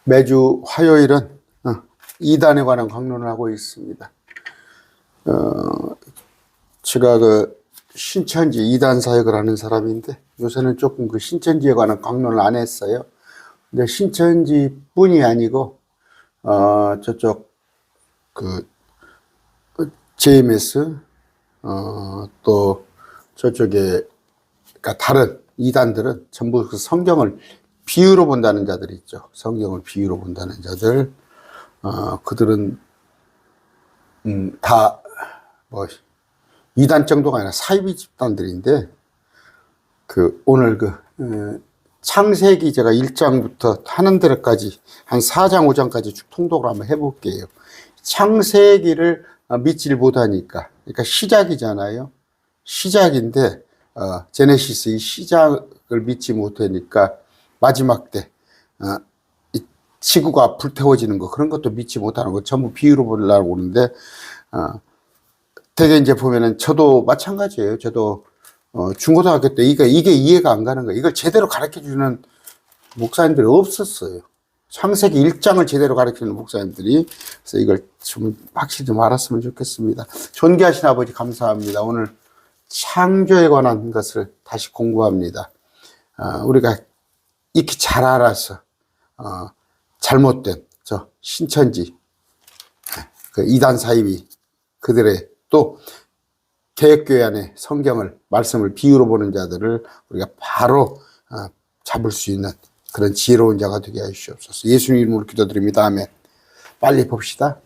매주 화요일은 이단에 관한 강론을 하고 있습니다. 제가 신천지 이단 사역을 하는 사람인데 요새는 조금 신천지에 관한 강론을 안 했어요. 근데 신천지 뿐이 아니고 저쪽 JMS 또 저쪽에 그러니까 다른 이단들은 전부 성경을 비유로 본다는 자들 있죠. 성경을 비유로 본다는 자들, 그들은 다 이단 정도가 아니라 사이비 집단들인데 오늘 창세기 제가 1장부터 하는 데까지 한 4장 5장까지 쭉 통독을 한번 해볼게요. 창세기를 믿질 못하니까, 그러니까 시작이잖아요. 시작인데 제네시스 이 시작을 믿지 못하니까 마지막 때 이 지구가 불태워지는 거 그런 것도 믿지 못하는 거 전부 비유로 보려고 하는데 되게 이제 보면은 저도 마찬가지예요. 저도 중고등학교 때 이게 이해가 안 가는 거예요. 이걸 제대로 가르쳐 주는 목사님들이 없었어요. 창세기 1장을 제대로 가르치는 목사님들이. 그래서 이걸 좀 확실히 좀 알았으면 좋겠습니다. 존귀하신 아버지 감사합니다. 오늘 창조에 관한 것을 다시 공부합니다. 우리가 익히 잘 알아서 잘못된 신천지 이단 사이비 그들의 또 개혁교회 안에 성경을 말씀을 비유로 보는 자들을 우리가 바로 잡을 수 있는 그런 지혜로운 자가 되게 하시옵소서. 예수님 이름으로 기도드립니다. 아멘. 빨리 봅시다.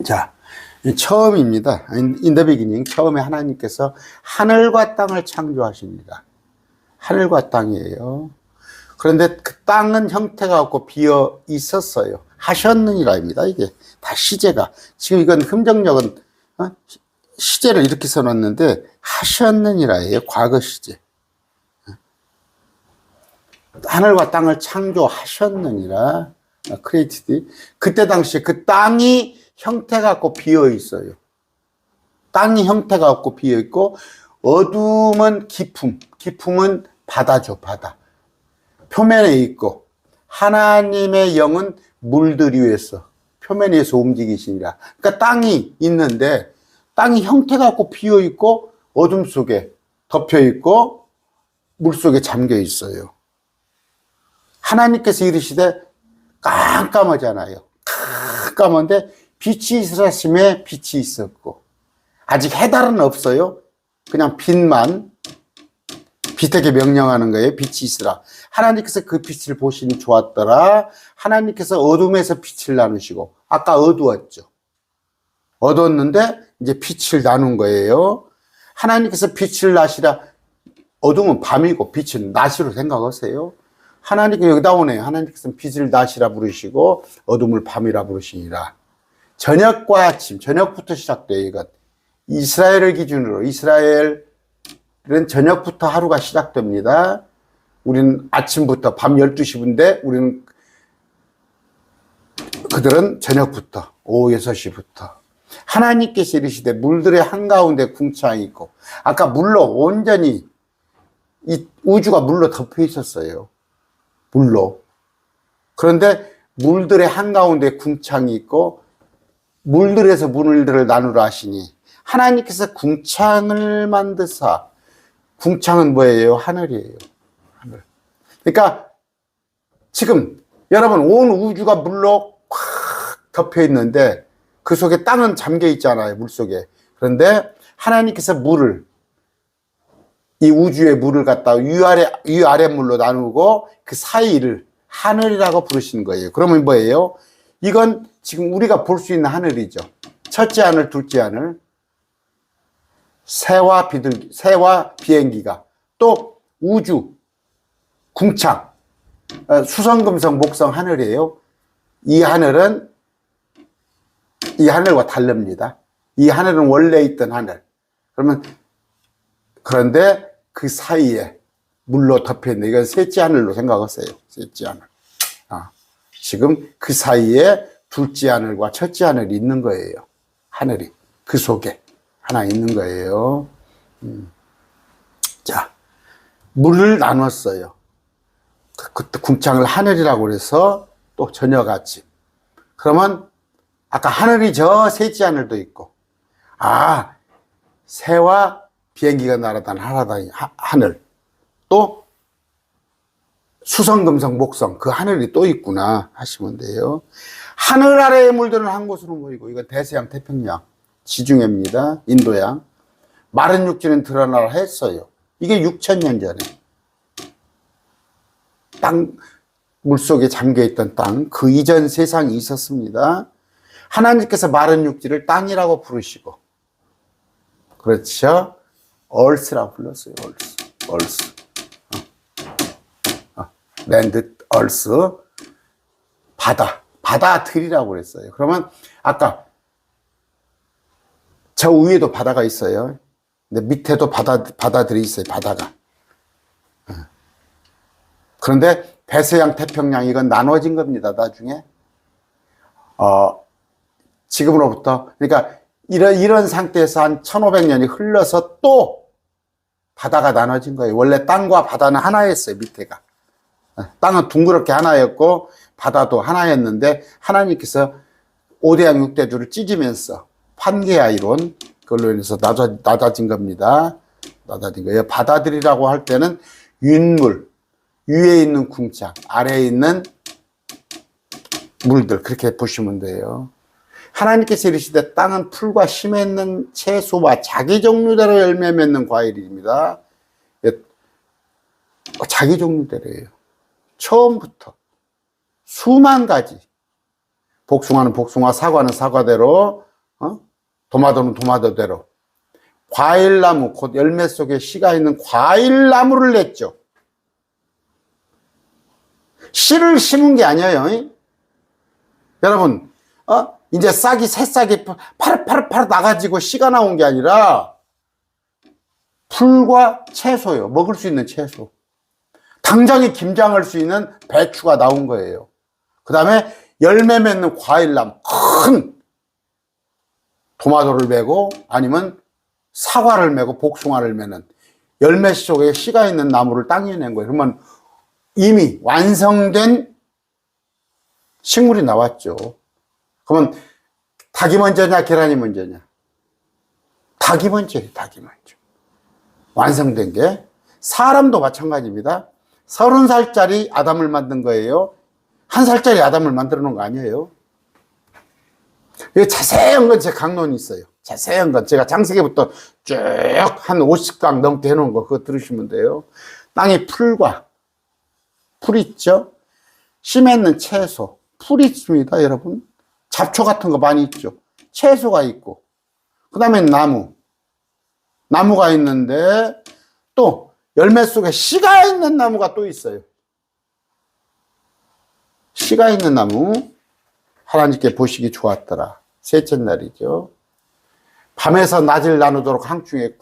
자, 처음입니다. In the beginning, 처음에 하나님께서 하늘과 땅을 창조하십니다. 하늘과 땅이에요. 그런데 그 땅은 형태가 없고 비어 있었어요. 하셨느니라입니다. 이게 다 시제가. 지금 이건 흠정력은 시제를 이렇게 써놨는데 하셨느니라예요. 과거 시제. 하늘과 땅을 창조하셨느니라. 크리에이티드. 그때 당시에 그 땅이 형태가 없고 비어 있어요. 땅이 형태가 없고 비어 있고 어둠은 깊음은 바다죠. 바다. 표면에 있고 하나님의 영은 물들 위에서 표면에서 움직이시니라. 그러니까 땅이 있는데 땅이 형태가 없고 비어 있고 어둠 속에 덮여 있고 물 속에 잠겨 있어요. 하나님께서 이르시되 깜깜하잖아요. 깜깜한데 빛이 있으라 하심에 빛이 있었고 아직 해달은 없어요. 그냥 빛만 빛에게 명령하는 거예요. 빛이 있으라. 하나님께서 그 빛을 보시니 좋았더라. 하나님께서 어둠에서 빛을 나누시고 아까 어두웠죠. 어두웠는데 이제 빛을 나눈 거예요. 하나님께서 빛을 나시라. 어둠은 밤이고 빛은 낮으로 생각하세요. 하나님께서 여기 나오네요. 하나님께서 빛을 낮이라 부르시고 어둠을 밤이라 부르시니라. 저녁과 아침, 저녁부터 시작돼요. 이것 이스라엘을 기준으로 이스라엘은 저녁부터 하루가 시작됩니다. 우리는 아침부터 밤 12시인데 우리는 그들은 저녁부터 오후 6시부터 하나님께서 이르시되 물들의 한가운데 궁창이 있고 아까 물로 온전히 이 우주가 물로 덮여 있었어요. 물로. 그런데 물들의 한가운데 궁창이 있고 물들에서 물들을 나누라 하시니 하나님께서 궁창을 만드사. 궁창은 뭐예요? 하늘이에요. 하늘. 그러니까 지금 여러분 온 우주가 물로 꽉 덮여 있는데 그 속에 땅은 잠겨 있잖아요. 물 속에. 그런데 하나님께서 물을 이 우주의 물을 갖다가 위아래 물로 나누고 그 사이를 하늘이라고 부르시는 거예요. 그러면 뭐예요? 이건 지금 우리가 볼 수 있는 하늘이죠. 첫째 하늘, 둘째 하늘. 새와 비행기가 또 우주, 궁창, 수성금성, 목성 하늘이에요. 이 하늘은 이 하늘과 다릅니다. 이 하늘은 원래 있던 하늘. 그런데 그 사이에 물로 덮여 있는 이건 셋째 하늘로 생각하세요. 셋째 하늘. 지금 그 사이에 둘째 하늘과 첫째 하늘이 있는 거예요. 하늘이 그 속에 하나 있는 거예요. 자, 물을 나눴어요. 그때 궁창을 하늘이라고 그래서 또 저녁 아침. 그러면 아까 하늘이 저 셋째 하늘도 있고, 아, 새와 비행기가 날아다니는 하늘, 또 수성금성 목성, 그 하늘이 또 있구나 하시면 돼요. 하늘 아래에 물들은 한 곳으로 모이고, 이건 대서양 태평양 지중해입니다. 인도양. 마른 육지는 드러나라 했어요. 이게 6,000년 전에 땅 물속에 잠겨있던 땅, 그 이전 세상이 있었습니다. 하나님께서 마른 육지를 땅이라고 부르시고, 그렇죠? 얼스라고 불렀어요. 얼스. 랜드, 얼스. 바다들이라고 그랬어요. 그러면 아까 저 위에도 바다가 있어요. 근데 밑에도 바다들이 있어요. 바다가. 그런데 대서양 태평양 이건 나눠진 겁니다. 나중에 지금으로부터, 그러니까 이런 상태에서 한 1500년이 흘러서 또 바다가 나눠진 거예요. 원래 땅과 바다는 하나였어요. 밑에가. 땅은 둥그렇게 하나였고 바다도 하나였는데, 하나님께서 5대양 6대주를 찢으면서 판게아 이론, 그걸로 인해서 낮아진 겁니다. 낮아진 거예요. 바다들이라고 할 때는 윗물, 위에 있는 궁창, 아래에 있는 물들, 그렇게 보시면 돼요. 하나님께서 이르시되 땅은 풀과 심에 있는 채소와 자기 종류대로 열매 맺는 과일입니다. 자기 종류대로예요. 처음부터 수만 가지. 복숭아는 복숭아, 사과는 사과대로, 도마도는 도마도대로. 과일나무, 곧 열매 속에 씨가 있는 과일나무를 냈죠. 씨를 심은 게 아니에요. 여러분, 이제 새싹이 파릇파릇 나가지고 씨가 나온 게 아니라 풀과 채소요. 먹을 수 있는 채소. 당장에 김장할 수 있는 배추가 나온 거예요. 그 다음에 열매 맺는 과일나무, 큰 도마도를 메고 아니면 사과를 메고 복숭아를 메는 열매 속에 씨가 있는 나무를 땅에 낸 거예요. 그러면 이미 완성된 식물이 나왔죠. 그러면 닭이 먼저냐 계란이 먼저냐? 닭이 먼저예요. 닭이 먼저. 완성된 게. 사람도 마찬가지입니다. 30살짜리 아담을 만든 거예요. 1살짜리 아담을 만들어 놓은 거 아니에요. 자세한 건 제 강론이 있어요. 자세한 건 제가 창세기부터 쭉 한 50강 넘게 해놓은 거, 그거 들으시면 돼요. 땅에 풀 있죠? 심에 있는 채소, 풀이 있습니다, 여러분. 잡초 같은 거 많이 있죠. 채소가 있고, 그 다음에 나무가 있는데, 또 열매 속에 씨가 있는 나무가 또 있어요. 씨가 있는 나무, 하나님께 보시기 좋았더라. 셋째 날이죠. 밤에서 낮을 나누도록 항중에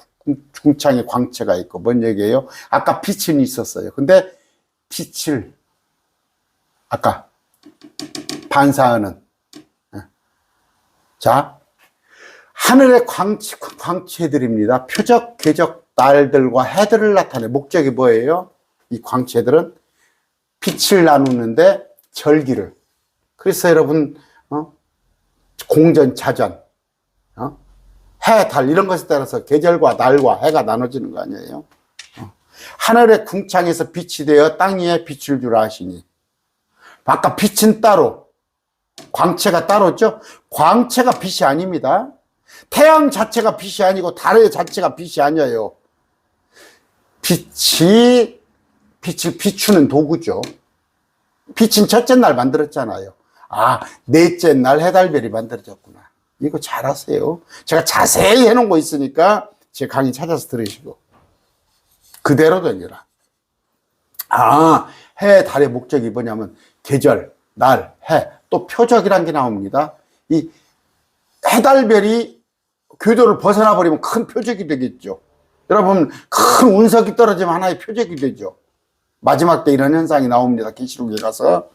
궁창에 광채가 있고, 뭔 얘기예요? 아까 빛은 있었어요. 근데 빛을 아까 반사하는, 자, 하늘의 광채들입니다. 표적, 궤적, 달들과 해들을 나타내. 목적이 뭐예요? 이 광채들은 빛을 나누는데 절기를. 그래서 여러분, 공전, 자전, 해, 달 이런 것에 따라서 계절과 날과 해가 나눠지는 거 아니에요? 하늘의 궁창에서 빛이 되어 땅 위에 빛을 주라 하시니. 아까 빛은 따로, 광채가 따로죠? 광채가 빛이 아닙니다. 태양 자체가 빛이 아니고 달 자체가 빛이 아니에요. 빛을 비추는 도구죠. 빛은 첫째 날 만들었잖아요. 아, 넷째 날 해달별이 만들어졌구나. 이거 잘 아세요. 제가 자세히 해놓은 거 있으니까 제 강의 찾아서 들으시고. 그대로 되니라. 아, 해, 달의 목적이 뭐냐면 계절, 날, 해, 또 표적이란 게 나옵니다. 이 해달별이 궤도를 벗어나 버리면 큰 표적이 되겠죠. 여러분, 큰 운석이 떨어지면 하나의 표적이 되죠. 마지막 때 이런 현상이 나옵니다. 계시록에 가서.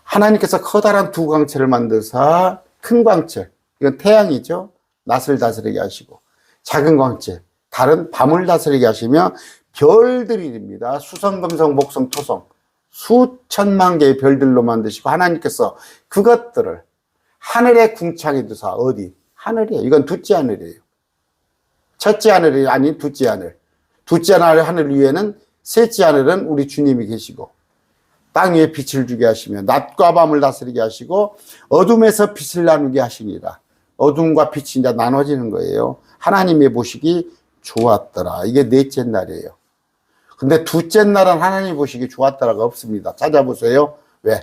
하나님께서 커다란 두 광채를 만드사, 큰 광채, 이건 태양이죠. 낮을 다스리게 하시고, 작은 광채, 달은 밤을 다스리게 하시며 별들이 됩니다. 수성, 금성, 목성, 토성. 수천만 개의 별들로 만드시고 하나님께서 그것들을 하늘의 궁창에 두사 어디? 하늘이에요. 이건 둘째 하늘이에요. 첫째 하늘이 아닌 둘째 하늘. 둘째 하늘 위에는 셋째 하늘은 우리 주님이 계시고 땅 위에 빛을 주게 하시며 낮과 밤을 다스리게 하시고 어둠에서 빛을 나누게 하시니라. 어둠과 빛이 이제 나눠지는 거예요. 하나님이 보시기 좋았더라. 이게 넷째 날이에요. 근데 둘째 날은 하나님 보시기 좋았더라가 없습니다. 찾아보세요. 왜?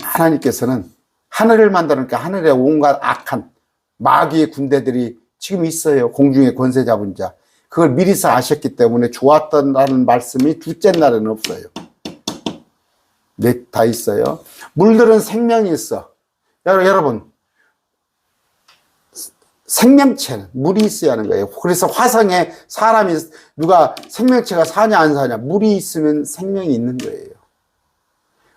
하나님께서는 하늘을 만드니까 하늘에 온갖 악한 마귀의 군대들이 지금 있어요. 공중의 권세 잡은 자. 그걸 미리서 아셨기 때문에 좋았다는 말씀이 둘째 날에는 없어요. 네, 다 있어요. 물들은 생명이 있어. 여러분, 생명체는 물이 있어야 하는 거예요. 그래서 화성에 사람이 누가 생명체가 사냐 안 사냐 물이 있으면 생명이 있는 거예요.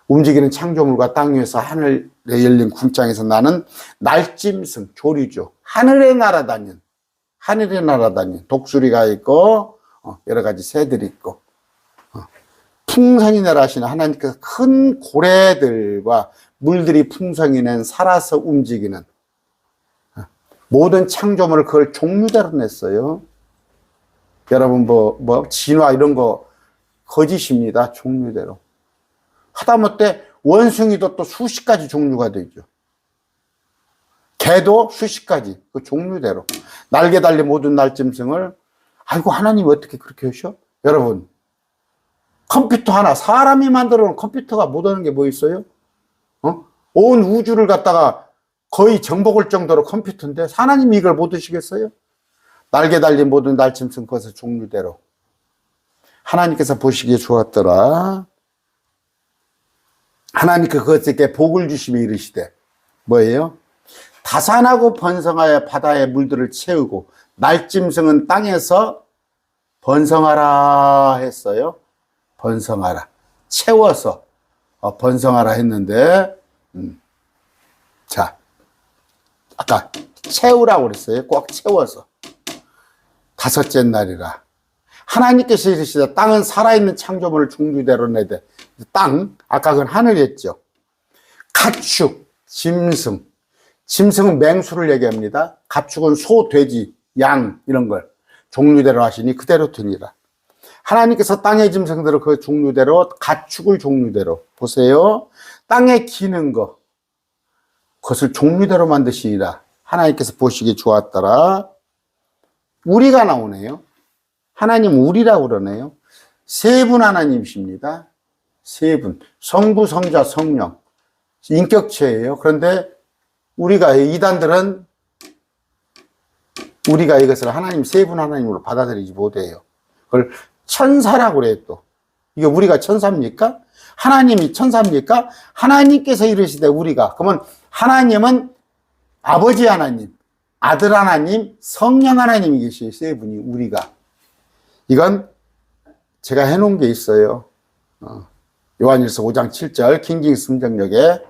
움직이는 창조물과 땅 위에서 하늘에 열린 궁창에서 나는 날짐승, 조류죠. 하늘에 날아다닌 독수리가 있고 여러 가지 새들이 있고 풍성이 내라시는 하나님께서 큰 고래들과 물들이 풍성이 낸 살아서 움직이는 모든 창조물을 그걸 종류대로 냈어요. 여러분 진화 이런 거 거짓입니다. 종류대로. 하다못해 원숭이도 또 수십 가지 종류가 되죠. 개도 수십 가지 그 종류대로. 날개 달린 모든 날짐승을 아이고 하나님 어떻게 그렇게 하셔? 여러분 컴퓨터 하나 사람이 만들어 놓은 컴퓨터가 못하는 게 뭐 있어요? 온 우주를 갖다가 거의 정복을 정도로 컴퓨터인데 하나님이 이걸 못 하시겠어요? 날개 달린 모든 날짐승 그것을 종류대로 하나님께서 보시기에 좋았더라. 하나님께 그것에게 복을 주시며 이르시되 뭐예요? 다산하고 번성하여 바다의 물들을 채우고 날짐승은 땅에서 번성하라 했어요. 번성하라. 채워서 번성하라 했는데 자 아까 채우라고 그랬어요. 꼭 채워서. 다섯째 날이라. 하나님께서 이르시되 땅은 살아있는 창조물을 종류대로 내되 땅, 아까 그건 하늘이었죠. 가축, 짐승. 짐승은 맹수를 얘기합니다. 가축은 소, 돼지, 양 이런 걸 종류대로 하시니 그대로 되니라. 하나님께서 땅의 짐승들을 그 종류대로 가축을 종류대로 보세요. 땅에 기는 거 그것을 종류대로 만드시니라. 하나님께서 보시기 좋았더라. 우리가 나오네요. 하나님 우리라고 그러네요. 세 분 하나님이십니다. 세 분. 성부, 성자, 성령. 인격체예요. 그런데 우리가 이단들은 우리가 이것을 하나님 세 분 하나님으로 받아들이지 못해요. 그걸 천사라고 그래요 또. 이게 우리가 천사입니까? 하나님이 천사입니까? 하나님께서 이르시되 우리가. 그러면 하나님은 아버지 하나님, 아들 하나님, 성령 하나님이 계시요 세 분이 우리가. 이건 제가 해놓은 게 있어요. 요한일서 5장 7절 킹징 성경역에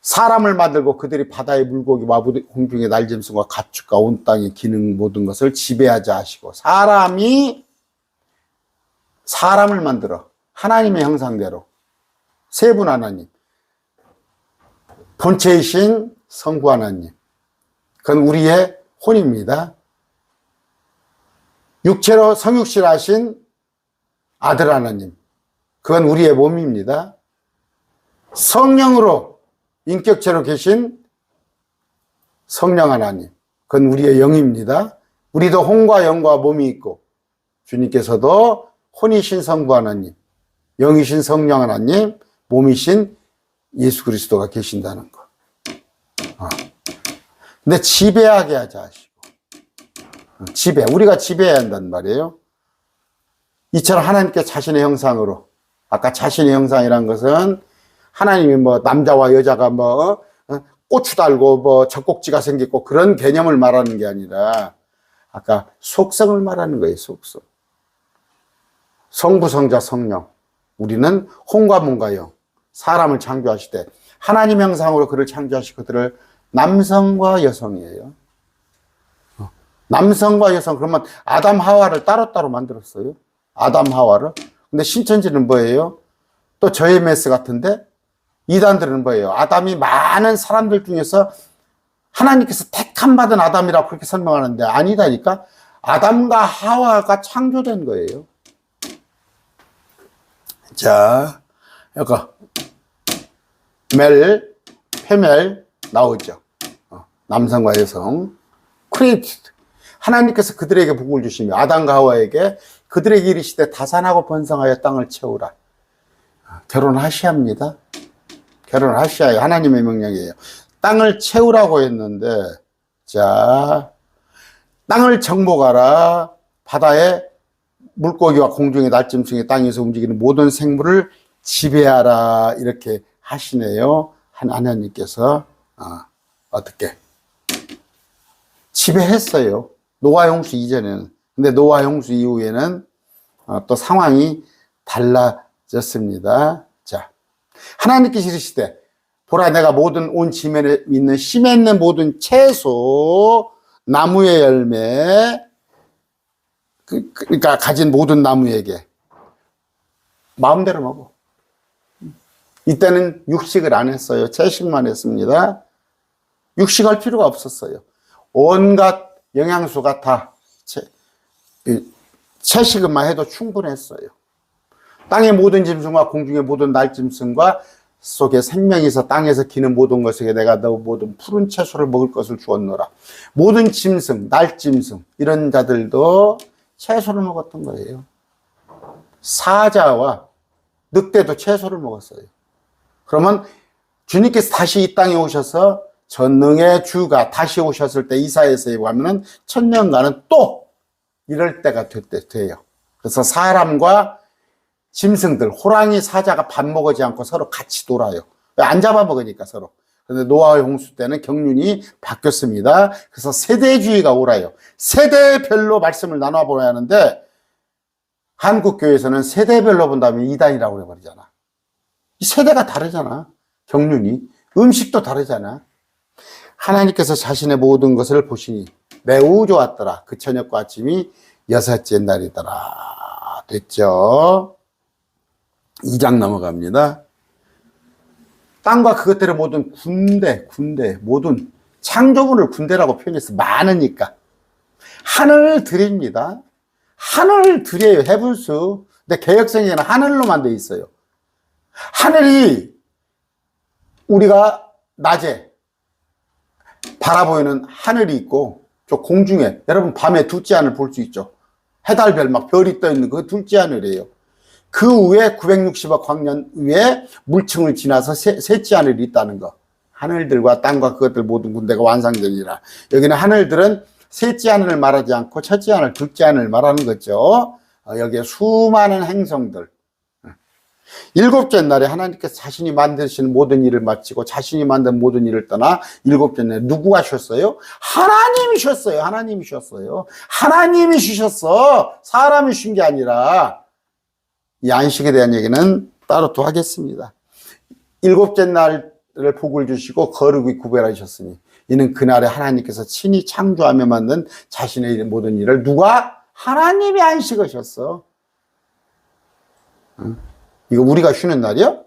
사람을 만들고 그들이 바다의 물고기와 공중의 날짐승과 가축과 온 땅의 기능 모든 것을 지배하자 하시고 사람이 사람을 만들어 하나님의 형상대로 세 분 하나님 본체이신 성부 하나님 그건 우리의 혼입니다. 육체로 성육실하신 아들 하나님 그건 우리의 몸입니다. 성령으로 인격체로 계신 성령 하나님 그건 우리의 영입니다. 우리도 혼과 영과 몸이 있고 주님께서도 혼이신 성부 하나님 영이신 성령 하나님 몸이신 예수 그리스도가 계신다는 거. 근데 지배하게 하자 하시고 지배 우리가 지배해야 한단 말이에요. 이처럼 하나님께 자신의 형상으로 아까 자신의 형상이란 것은 하나님이 뭐 남자와 여자가 뭐 고추 달고 뭐 젖꼭지가 생겼고 그런 개념을 말하는 게 아니라 아까 속성을 말하는 거예요. 속성. 성부 성자 성령 우리는 혼과 몸과 영 사람을 창조하시되 하나님 형상으로 그를 창조하시고 그들을 남성과 여성이에요. 남성과 여성 그러면 아담 하와를 따로따로 만들었어요. 아담 하와를 근데 신천지는 뭐예요? 또 저의 메스 같은데 이단들은 뭐예요? 아담이 많은 사람들 중에서 하나님께서 택함 받은 아담이라고 그렇게 설명하는데 아니다니까. 아담과 하와가 창조된 거예요. 자, 여기 페멜 나오죠. 남성과 여성. 크리에이티드. 하나님께서 그들에게 복을 주시며 아담과 하와에게 그들에게 이르시되 다산하고 번성하여 땅을 채우라. 결혼하셔야 합니다. 결혼하셔야 해요. 하나님의 명령이에요. 땅을 채우라고 했는데, 자, 땅을 정복하라. 바다의 물고기와 공중의 날짐승의 땅에서 움직이는 모든 생물을 지배하라. 이렇게 하시네요. 하나님께서. 어떻게? 지배했어요. 노아 홍수 이전에는. 근데 노아 홍수 이후에는 또 상황이 달라졌습니다. 자, 하나님께서 이르시되 보라 내가 모든 온 지면에 있는 심에 있는 모든 채소 나무의 열매 그러니까 가진 모든 나무에게 마음대로 먹어. 이때는 육식을 안 했어요. 채식만 했습니다. 육식할 필요가 없었어요. 온갖 영양소가 다 채식만 해도 충분했어요. 땅의 모든 짐승과 공중의 모든 날짐승과 속에 생명이 있어 땅에서 기는 모든 것에게 내가 너 모든 푸른 채소를 먹을 것을 주었노라. 모든 짐승, 날짐승 이런 자들도 채소를 먹었던 거예요. 사자와 늑대도 채소를 먹었어요. 그러면 주님께서 다시 이 땅에 오셔서 전능의 주가 다시 오셨을 때 이사야서에 보면은 1000년간은 또 이럴 때가 돼요. 그래서 사람과 짐승들, 호랑이, 사자가 밥 먹지 않고 서로 같이 놀아요. 안 잡아먹으니까 서로. 그런데 노아의 홍수 때는 경륜이 바뀌었습니다. 그래서 세대주의가 오라요. 세대별로 말씀을 나눠보아야 하는데 한국교회에서는 세대별로 본다면 이단이라고 해버리잖아. 이 세대가 다르잖아. 경륜이. 음식도 다르잖아. 하나님께서 자신의 모든 것을 보시니 매우 좋았더라. 그 저녁과 아침이 여섯째 날이더라. 됐죠? 2장 넘어갑니다. 땅과 그것들의 모든 군대, 모든 창조물을 군대라고 표현해서 많으니까. 하늘 들입니다. 하늘 들이에요. 해분수. 근데 개역성에는 하늘로만 돼 있어요. 하늘이 우리가 낮에 바라보이는 하늘이 있고, 저 공중에, 여러분 밤에 둘째 하늘 볼 수 있죠. 해달별 막 별이 떠 있는 그 둘째 하늘이에요. 그 위에 960억 광년 위에 물층을 지나서 셋째 하늘이 있다는 거. 하늘들과 땅과 그것들 모든 군대가 완성되리라. 여기는 하늘들은 셋째 하늘을 말하지 않고 첫째 하늘, 둘째 하늘을 말하는 거죠. 여기에 수많은 행성들. 일곱째 날에 하나님께서 자신이 만드시는 모든 일을 마치고 자신이 만든 모든 일을 떠나 일곱째 날에 누구가 쉬었어요? 하나님이 쉬었어요. 하나님이 쉬었어요. 하나님이 쉬셨어. 사람이 쉰 게 아니라. 이 안식에 대한 얘기는 따로 또 하겠습니다. 일곱째 날을 복을 주시고 거룩히 구별하셨으니 이는 그날에 하나님께서 친히 창조하며 만든 자신의 모든 일을 누가? 하나님이 안식하셨어. 이거 우리가 쉬는 날이요?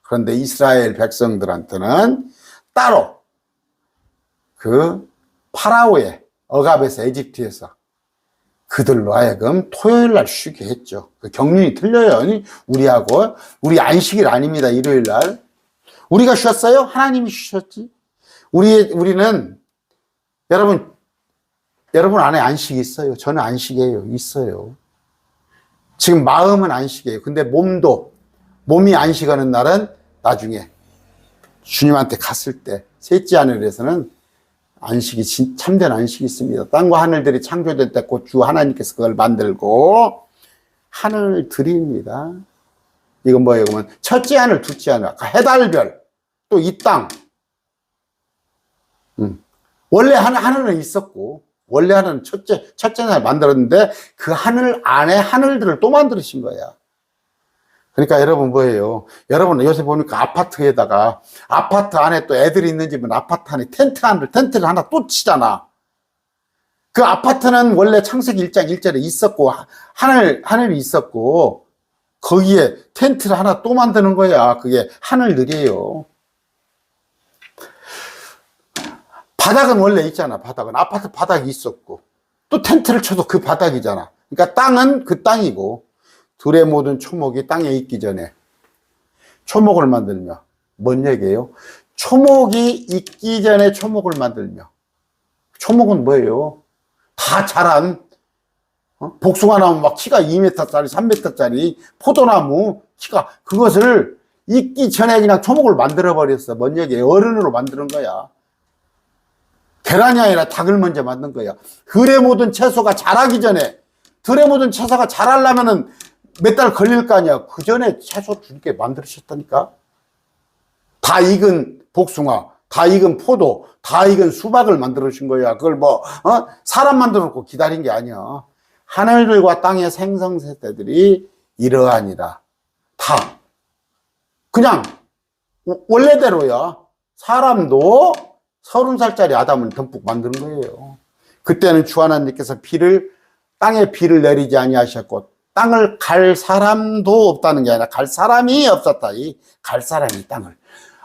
그런데 이스라엘 백성들한테는 따로 그 파라오의 억압에서 에집트에서 그들로 하여금 토요일 날 쉬게 했죠. 그 경륜이 틀려요. 우리하고. 우리 안식일 아닙니다. 일요일 날. 우리가 쉬었어요? 하나님이 쉬셨지. 우리는 여러분 안에 안식이 있어요. 저는 안식이에요. 있어요. 지금 마음은 안식이에요. 근데 몸이 안식하는 날은 나중에 주님한테 갔을 때 셋째 하늘에서는 안식이 참된 안식이 있습니다. 땅과 하늘들이 창조될 때 곧 주 하나님께서 그걸 만들고 하늘들입니다. 이건 뭐예요? 그러면 첫째 하늘, 둘째 하늘, 아까 해달별, 또 이 땅. 원래 하늘은 있었고 원래 하늘은 첫째 날 만들었는데 그 하늘 안에 하늘들을 또 만드신 거야. 그러니까 여러분 뭐예요? 여러분 요새 보니까 아파트에다가 아파트 안에 또 애들이 있는 집은 아파트 안에 텐트를 하나 또 치잖아. 그 아파트는 원래 창세기 1장 1절에 있었고 하늘이 있었고 거기에 텐트를 하나 또 만드는 거야. 그게 하늘들이에요. 바닥은 원래 있잖아. 바닥은 아파트 바닥이 있었고 또 텐트를 쳐도 그 바닥이잖아. 그러니까 땅은 그 땅이고 들의 모든 초목이 땅에 있기 전에 초목을 만들며 뭔 얘기예요? 초목이 있기 전에 초목을 만들며 초목은 뭐예요? 다 자란 복숭아 나무 막 키가 2m짜리 3m짜리 포도나무 키가 그것을 있기 전에 그냥 초목을 만들어 버렸어. 뭔 얘기예요? 어른으로 만드는 거야. 계란이 아니라 닭을 먼저 만든 거야. 들의 모든 채소가 자라기 전에 들의 모든 채소가 자라려면은 몇 달 걸릴 거 아니야. 그 전에 채소 줄게 만들으셨다니까. 다 익은 복숭아, 다 익은 포도, 다 익은 수박을 만들어주신 거야. 그걸 사람 만들어 놓고 기다린 게 아니야. 하늘들과 땅의 생성세대들이 이러하니라. 다. 그냥, 원래대로야. 사람도 30살짜리 아담을 듬뿍 만드는 거예요. 그때는 주 하나님께서 땅에 비를 내리지 아니하셨고, 땅을 갈 사람도 없다는 게 아니라 갈 사람이 없었다. 갈 사람이 땅을.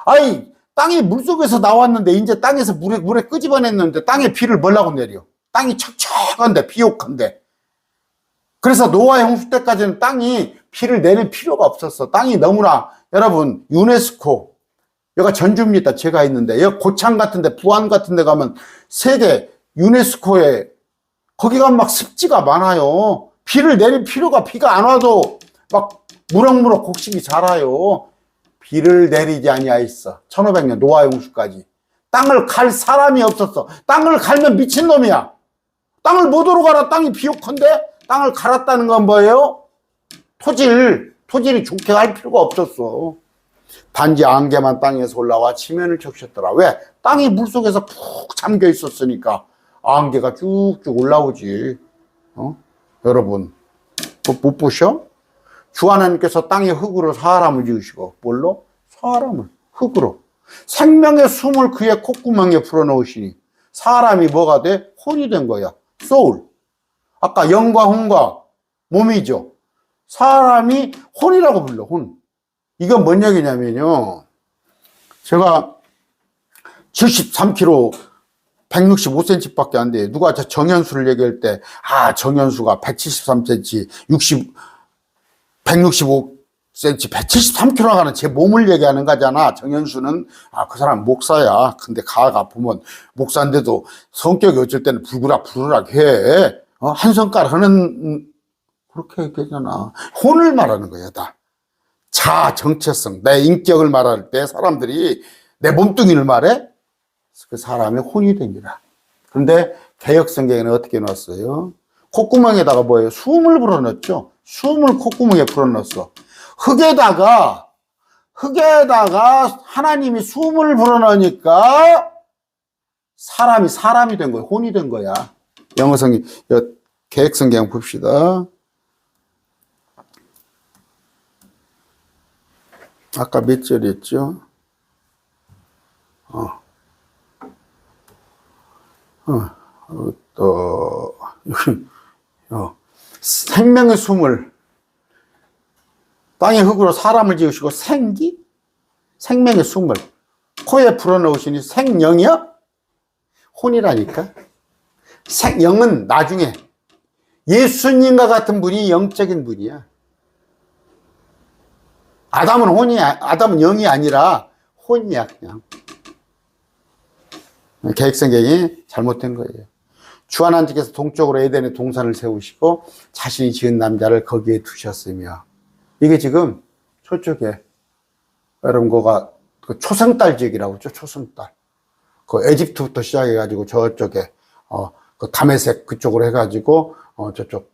아이, 땅이 물속에서 나왔는데, 이제 땅에서 물에 끄집어냈는데, 땅에 비를 뭐라고 내려? 땅이 척척한데, 비옥한데. 그래서 노아의 홍수 때까지는 땅이 비를 내릴 필요가 없었어. 땅이 너무나, 여러분, 유네스코, 여기가 전주입니다. 제가 있는데, 여기 고창 같은데, 부안 같은데 가면 세계 유네스코에, 거기 가면 막 습지가 많아요. 비를 내릴 필요가, 비가 안 와도 막 무럭무럭 곡식이 자라요. 비를 내리지 아니하였어. 1500년 노아의 홍수까지. 땅을 갈 사람이 없었어. 땅을 갈면 미친놈이야. 땅을 못 오러 가라. 땅이 비옥한데 땅을 갈았다는 건 뭐예요? 토질이 좋게 할 필요가 없었어. 단지 안개만 땅에서 올라와 지면을 적셨더라. 왜? 땅이 물속에서 푹 잠겨 있었으니까 안개가 쭉쭉 올라오지. 여러분 못 보셔? 주 하나님께서 땅의 흙으로 사람을 지으시고 뭘로? 사람을 흙으로 생명의 숨을 그의 콧구멍에 불어넣으시니 사람이 뭐가 돼? 혼이 된 거야. 소울. 아까 영과 혼과 몸이죠. 사람이 혼이라고 불러. 혼. 이건 뭔 얘기냐면요, 제가 73kg 165cm 밖에 안 돼요. 누가 저 정현수를 얘기할 때, 정현수가 173cm, 165cm, 173kg 하는 제 몸을 얘기하는 거잖아. 정현수는, 그 사람 목사야. 근데 가가 보면, 목사인데도 성격이 어쩔 때는 불그락 해. 한 손가락 하는, 그렇게 얘기하잖아. 혼을 말하는 거야, 다. 정체성, 내 인격을 말할 때 사람들이 내 몸뚱이를 말해? 그 사람의 혼이 됩니다. 그런데 개역성경에는 어떻게 놨어요? 콧구멍에다가 뭐예요? 숨을 불어넣었죠. 숨을 콧구멍에 불어넣었어. 흙에다가 하나님이 숨을 불어넣으니까 사람이 된 거야. 혼이 된 거야. 영어성경, 개역성경 봅시다. 아까 몇 절이었죠? 생명의 숨을 땅의 흙으로 사람을 지으시고 생명의 숨을 코에 불어넣으시니 생영이요? 혼이라니까. 영은 나중에 예수님과 같은 분이 영적인 분이야. 아담은 영이 아니라 혼이야, 그냥. 계획성경이 잘못된 거예요. 주 하나님께서 동쪽으로 에덴의 동산을 세우시고 자신이 지은 남자를 거기에 두셨으며, 이게 지금 저쪽에, 여러분, 그 초생딸 지역이라고 했죠, 초생딸. 그 에집트부터 시작해가지고 저쪽에, 그 다메섹 그쪽으로 해가지고, 저쪽,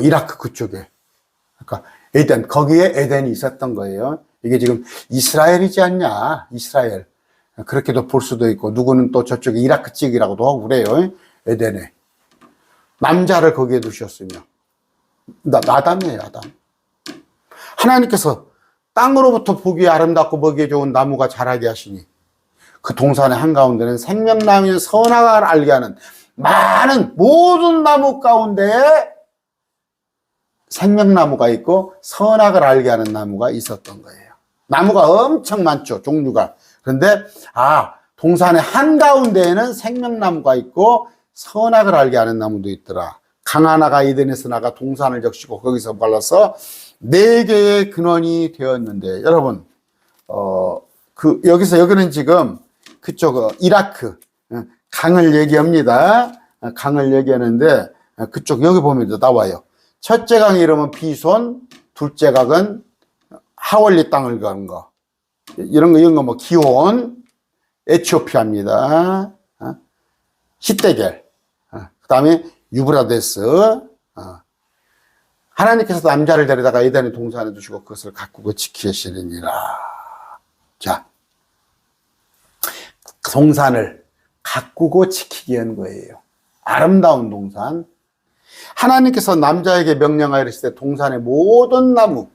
이라크 그쪽에. 그러니까 거기에 에덴이 있었던 거예요. 이게 지금 이스라엘이지 않냐, 이스라엘. 그렇게도 볼 수도 있고, 누구는 또 저쪽에 이라크 지역이라고도 하고 그래요. 에덴에. 남자를 거기에 두셨으며. 아담이에요, 아담. 하나님께서 땅으로부터 보기에 아름답고 먹기에 좋은 나무가 자라게 하시니 그 동산의 한가운데는 생명나무인 선악을 알게 하는 모든 나무 가운데 생명나무가 있고 선악을 알게 하는 나무가 있었던 거예요. 나무가 엄청 많죠, 종류가. 그런데 동산의 한가운데에는 생명나무가 있고 선악을 알게 하는 나무도 있더라. 강하나가 이덴에서 나가 동산을 적시고 거기서 발라서 4개의 근원이 되었는데, 여러분 여기는 지금 그쪽 이라크 강을 얘기합니다. 강을 얘기하는데 그쪽 여기 보면 나와요. 첫째 강의 이름은 비손, 둘째 강은 하월리 땅을 가는 거, 이런 거 뭐 기온, 에티오피아입니다. 히데겔, 그 다음에 유브라데스. 하나님께서 남자를 데려다가 에덴의 동산에 두시고 그것을 가꾸고 지키시느니라. 자, 동산을 가꾸고 지키게 한 거예요. 아름다운 동산. 하나님께서 남자에게 명령하여 이르시되 동산의 모든 나무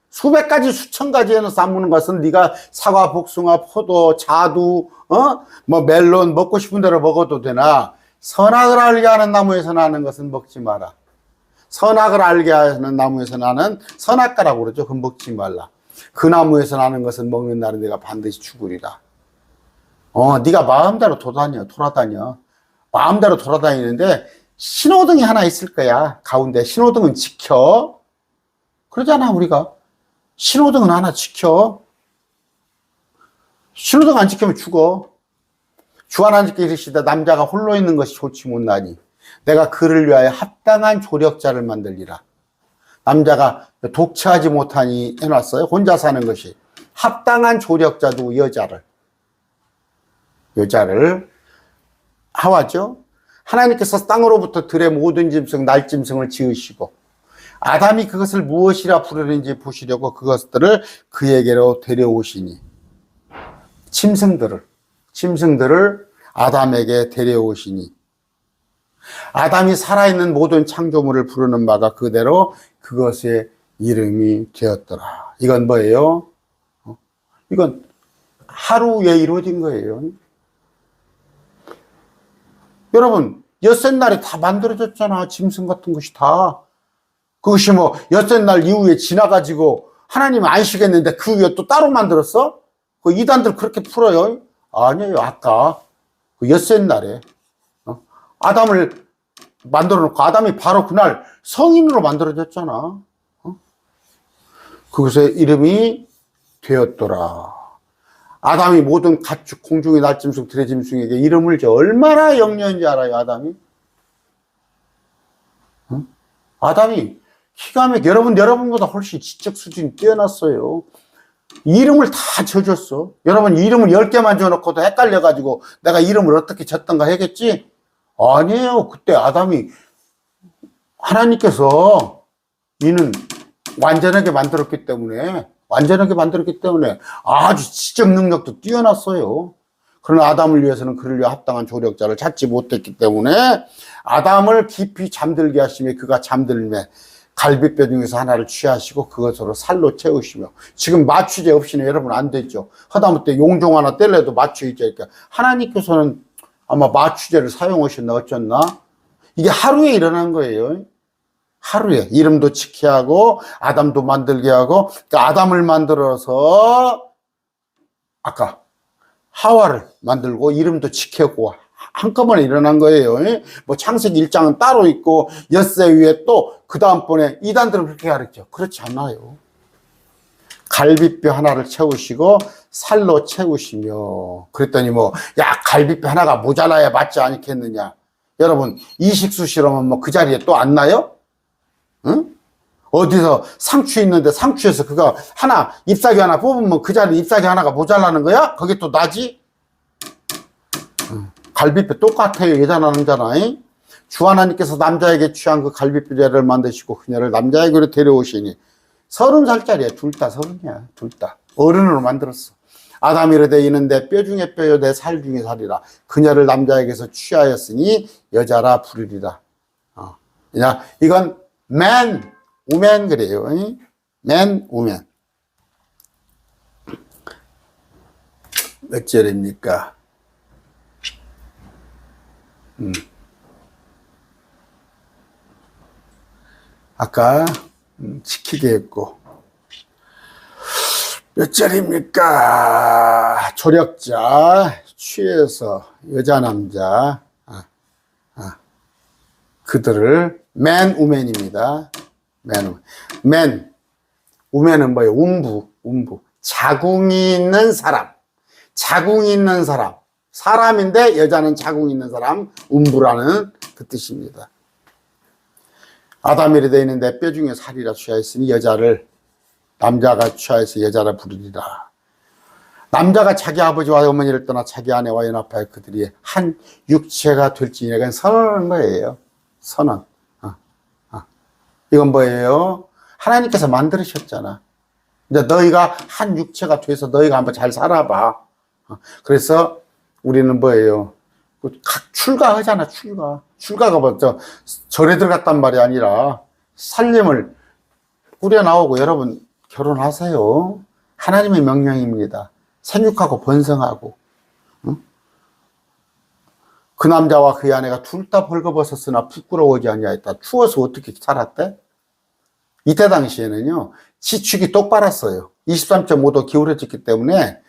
수백 가지 수천 가지 해서 나무는 것은 네가 사과, 복숭아, 포도, 자두, 뭐 멜론 먹고 싶은 대로 먹어도 되나 선악을 알게 하는 나무에서 나는 것은 먹지 마라. 선악을 알게 하는 나무에서 나는 선악과라고 그러죠. 그건 먹지 말라. 그 나무에서 나는 것은 먹는 날은 내가 반드시 죽으리라. 네가 마음대로 돌아다녀. 마음대로 돌아다니는데 신호등이 하나 있을 거야. 가운데 신호등은 지켜. 그러잖아, 우리가. 신호등은 하나 지켜. 신호등 안 지키면 죽어. 주 하나님께 이르시되 남자가 홀로 있는 것이 좋지 못나니 내가 그를 위하여 합당한 조력자를 만들리라. 남자가 독채하지 못하니 해놨어요. 혼자 사는 것이. 합당한 조력자도 여자를 하와죠. 하나님께서 땅으로부터 들의 모든 짐승, 날짐승을 지으시고 아담이 그것을 무엇이라 부르는지 보시려고 그것들을 그에게로 데려오시니, 짐승들을 아담에게 데려오시니 아담이 살아있는 모든 창조물을 부르는 바가 그대로 그것의 이름이 되었더라. 이건 뭐예요? 이건 하루에 이루어진 거예요. 여러분, 엿새 날에 다 만들어졌잖아. 짐승 같은 것이 다. 그것이 뭐 엿새 날 이후에 지나가지고 하나님이 안 쉬겠는데 그 위에 또 따로 만들었어? 그 이단들 그렇게 풀어요? 아니에요. 아까 그 엿새 날에 아담을 만들어 놓고 아담이 바로 그날 성인으로 만들어졌잖아. 그것의 이름이 되었더라. 아담이 모든 가축, 공중의 날짐승, 들의 짐승에게 이름을 줘. 얼마나 영리한지 알아요, 아담이? 아담이 기가 막히게, 여러분보다 훨씬 지적 수준이 뛰어났어요. 이름을 다 져줬어. 여러분, 이름을 10개만 줘놓고도 헷갈려가지고 내가 이름을 어떻게 졌던가 하겠지? 아니에요. 그때 아담이 하나님께서 이는 완전하게 만들었기 때문에 아주 지적 능력도 뛰어났어요. 그러나 아담을 위해서는 그를 위해 합당한 조력자를 찾지 못했기 때문에 아담을 깊이 잠들게 하시며 그가 잠들매 갈비뼈 중에서 하나를 취하시고 그것으로 살로 채우시며, 지금 마취제 없이는 여러분 안 되죠. 하다못해 용종 하나 떼려도 마취제니까 하나님께서는 아마 마취제를 사용하셨나 어쩌나. 이게 하루에 일어난 거예요. 하루에 이름도 지게 하고 아담도 만들게 하고, 그러니까 아담을 만들어서 아까 하와를 만들고 이름도 지켜고 한꺼번에 일어난 거예요. 뭐 창세기 1장은 따로 있고 엿새 위에 또 그 다음번에 이단들은 그렇게 가르쳐. 그렇지 않아요. 갈비뼈 하나를 채우시고 살로 채우시며. 그랬더니 갈비뼈 하나가 모자라야 맞지 않겠느냐. 여러분, 이식수 실험은 뭐 그 자리에 또 안 나요? 응? 어디서 상추 있는데 상추에서 그거 하나, 잎사귀 하나 뽑으면 그 자리에 잎사귀 하나가 모자라는 거야? 그게 또 나지? 갈비뼈 똑같아요. 여자 남자나. 주 하나님께서 남자에게 취한 그 갈비뼈를 만드시고 그녀를 남자에게로 데려오시니 30살짜리야. 둘 다 30이야. 둘 다. 어른으로 만들었어. 아담이 이르되 이는 내 뼈 중에 뼈요 내 살 중에 살이라. 그녀를 남자에게서 취하였으니 여자라 부르리라. 이건 man, woman 그래요. man, woman. 몇 절입니까? 아까 지키게 했고. 몇 절입니까? 조력자, 취해서 여자 남자 그들을 맨 우맨입니다. 맨 우맨. 맨 우맨은 뭐예요? 운부. 자궁이 있는 사람. 자궁이 있는 사람. 사람인데 여자는 자궁이 있는 사람. 운부라는 그 뜻입니다. 아담이 되어 있는데 뼈 중에 살이라 취하였으니 여자를 남자가 취하여서 여자라 부르리라. 남자가 자기 아버지와 어머니를 떠나 자기 아내와 연합하여 그들이 한 육체가 될지니라. 이건 선언하는 거예요. 선언. 이건 뭐예요? 하나님께서 만들으셨잖아. 이제 너희가 한 육체가 돼서 너희가 한번 잘 살아봐. 그래서 우리는 뭐예요? 각 출가하잖아, 출가. 출가가 먼저 절에 들어갔단 말이 아니라 살림을 꾸려 나오고 여러분 결혼하세요. 하나님의 명령입니다. 생육하고 번성하고. 그 남자와 그의 아내가 둘 다 벌거벗었으나 부끄러워하지 아니하였다. 추워서 어떻게 살았대? 이때 당시에는요, 지축이 똑바랐어요. 23.5도 기울어졌기 때문에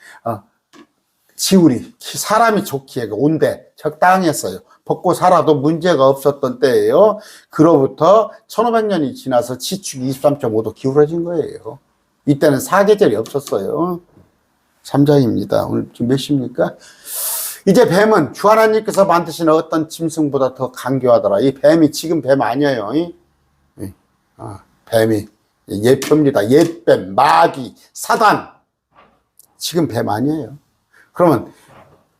지울이 사람이 좋기에 온대 적당했어요. 벗고 살아도 문제가 없었던 때예요. 그로부터 1500년이 지나서 지축이 23.5도 기울어진 거예요. 이때는 사계절이 없었어요. 3장입니다. 오늘 지금 몇 시입니까? 이제 뱀은 주 하나님께서 만드신 어떤 짐승보다 더 간교하더라. 이 뱀이 지금 뱀 아니에요. 뱀이 예표입니다. 옛뱀, 마귀, 사단. 지금 뱀 아니에요. 그러면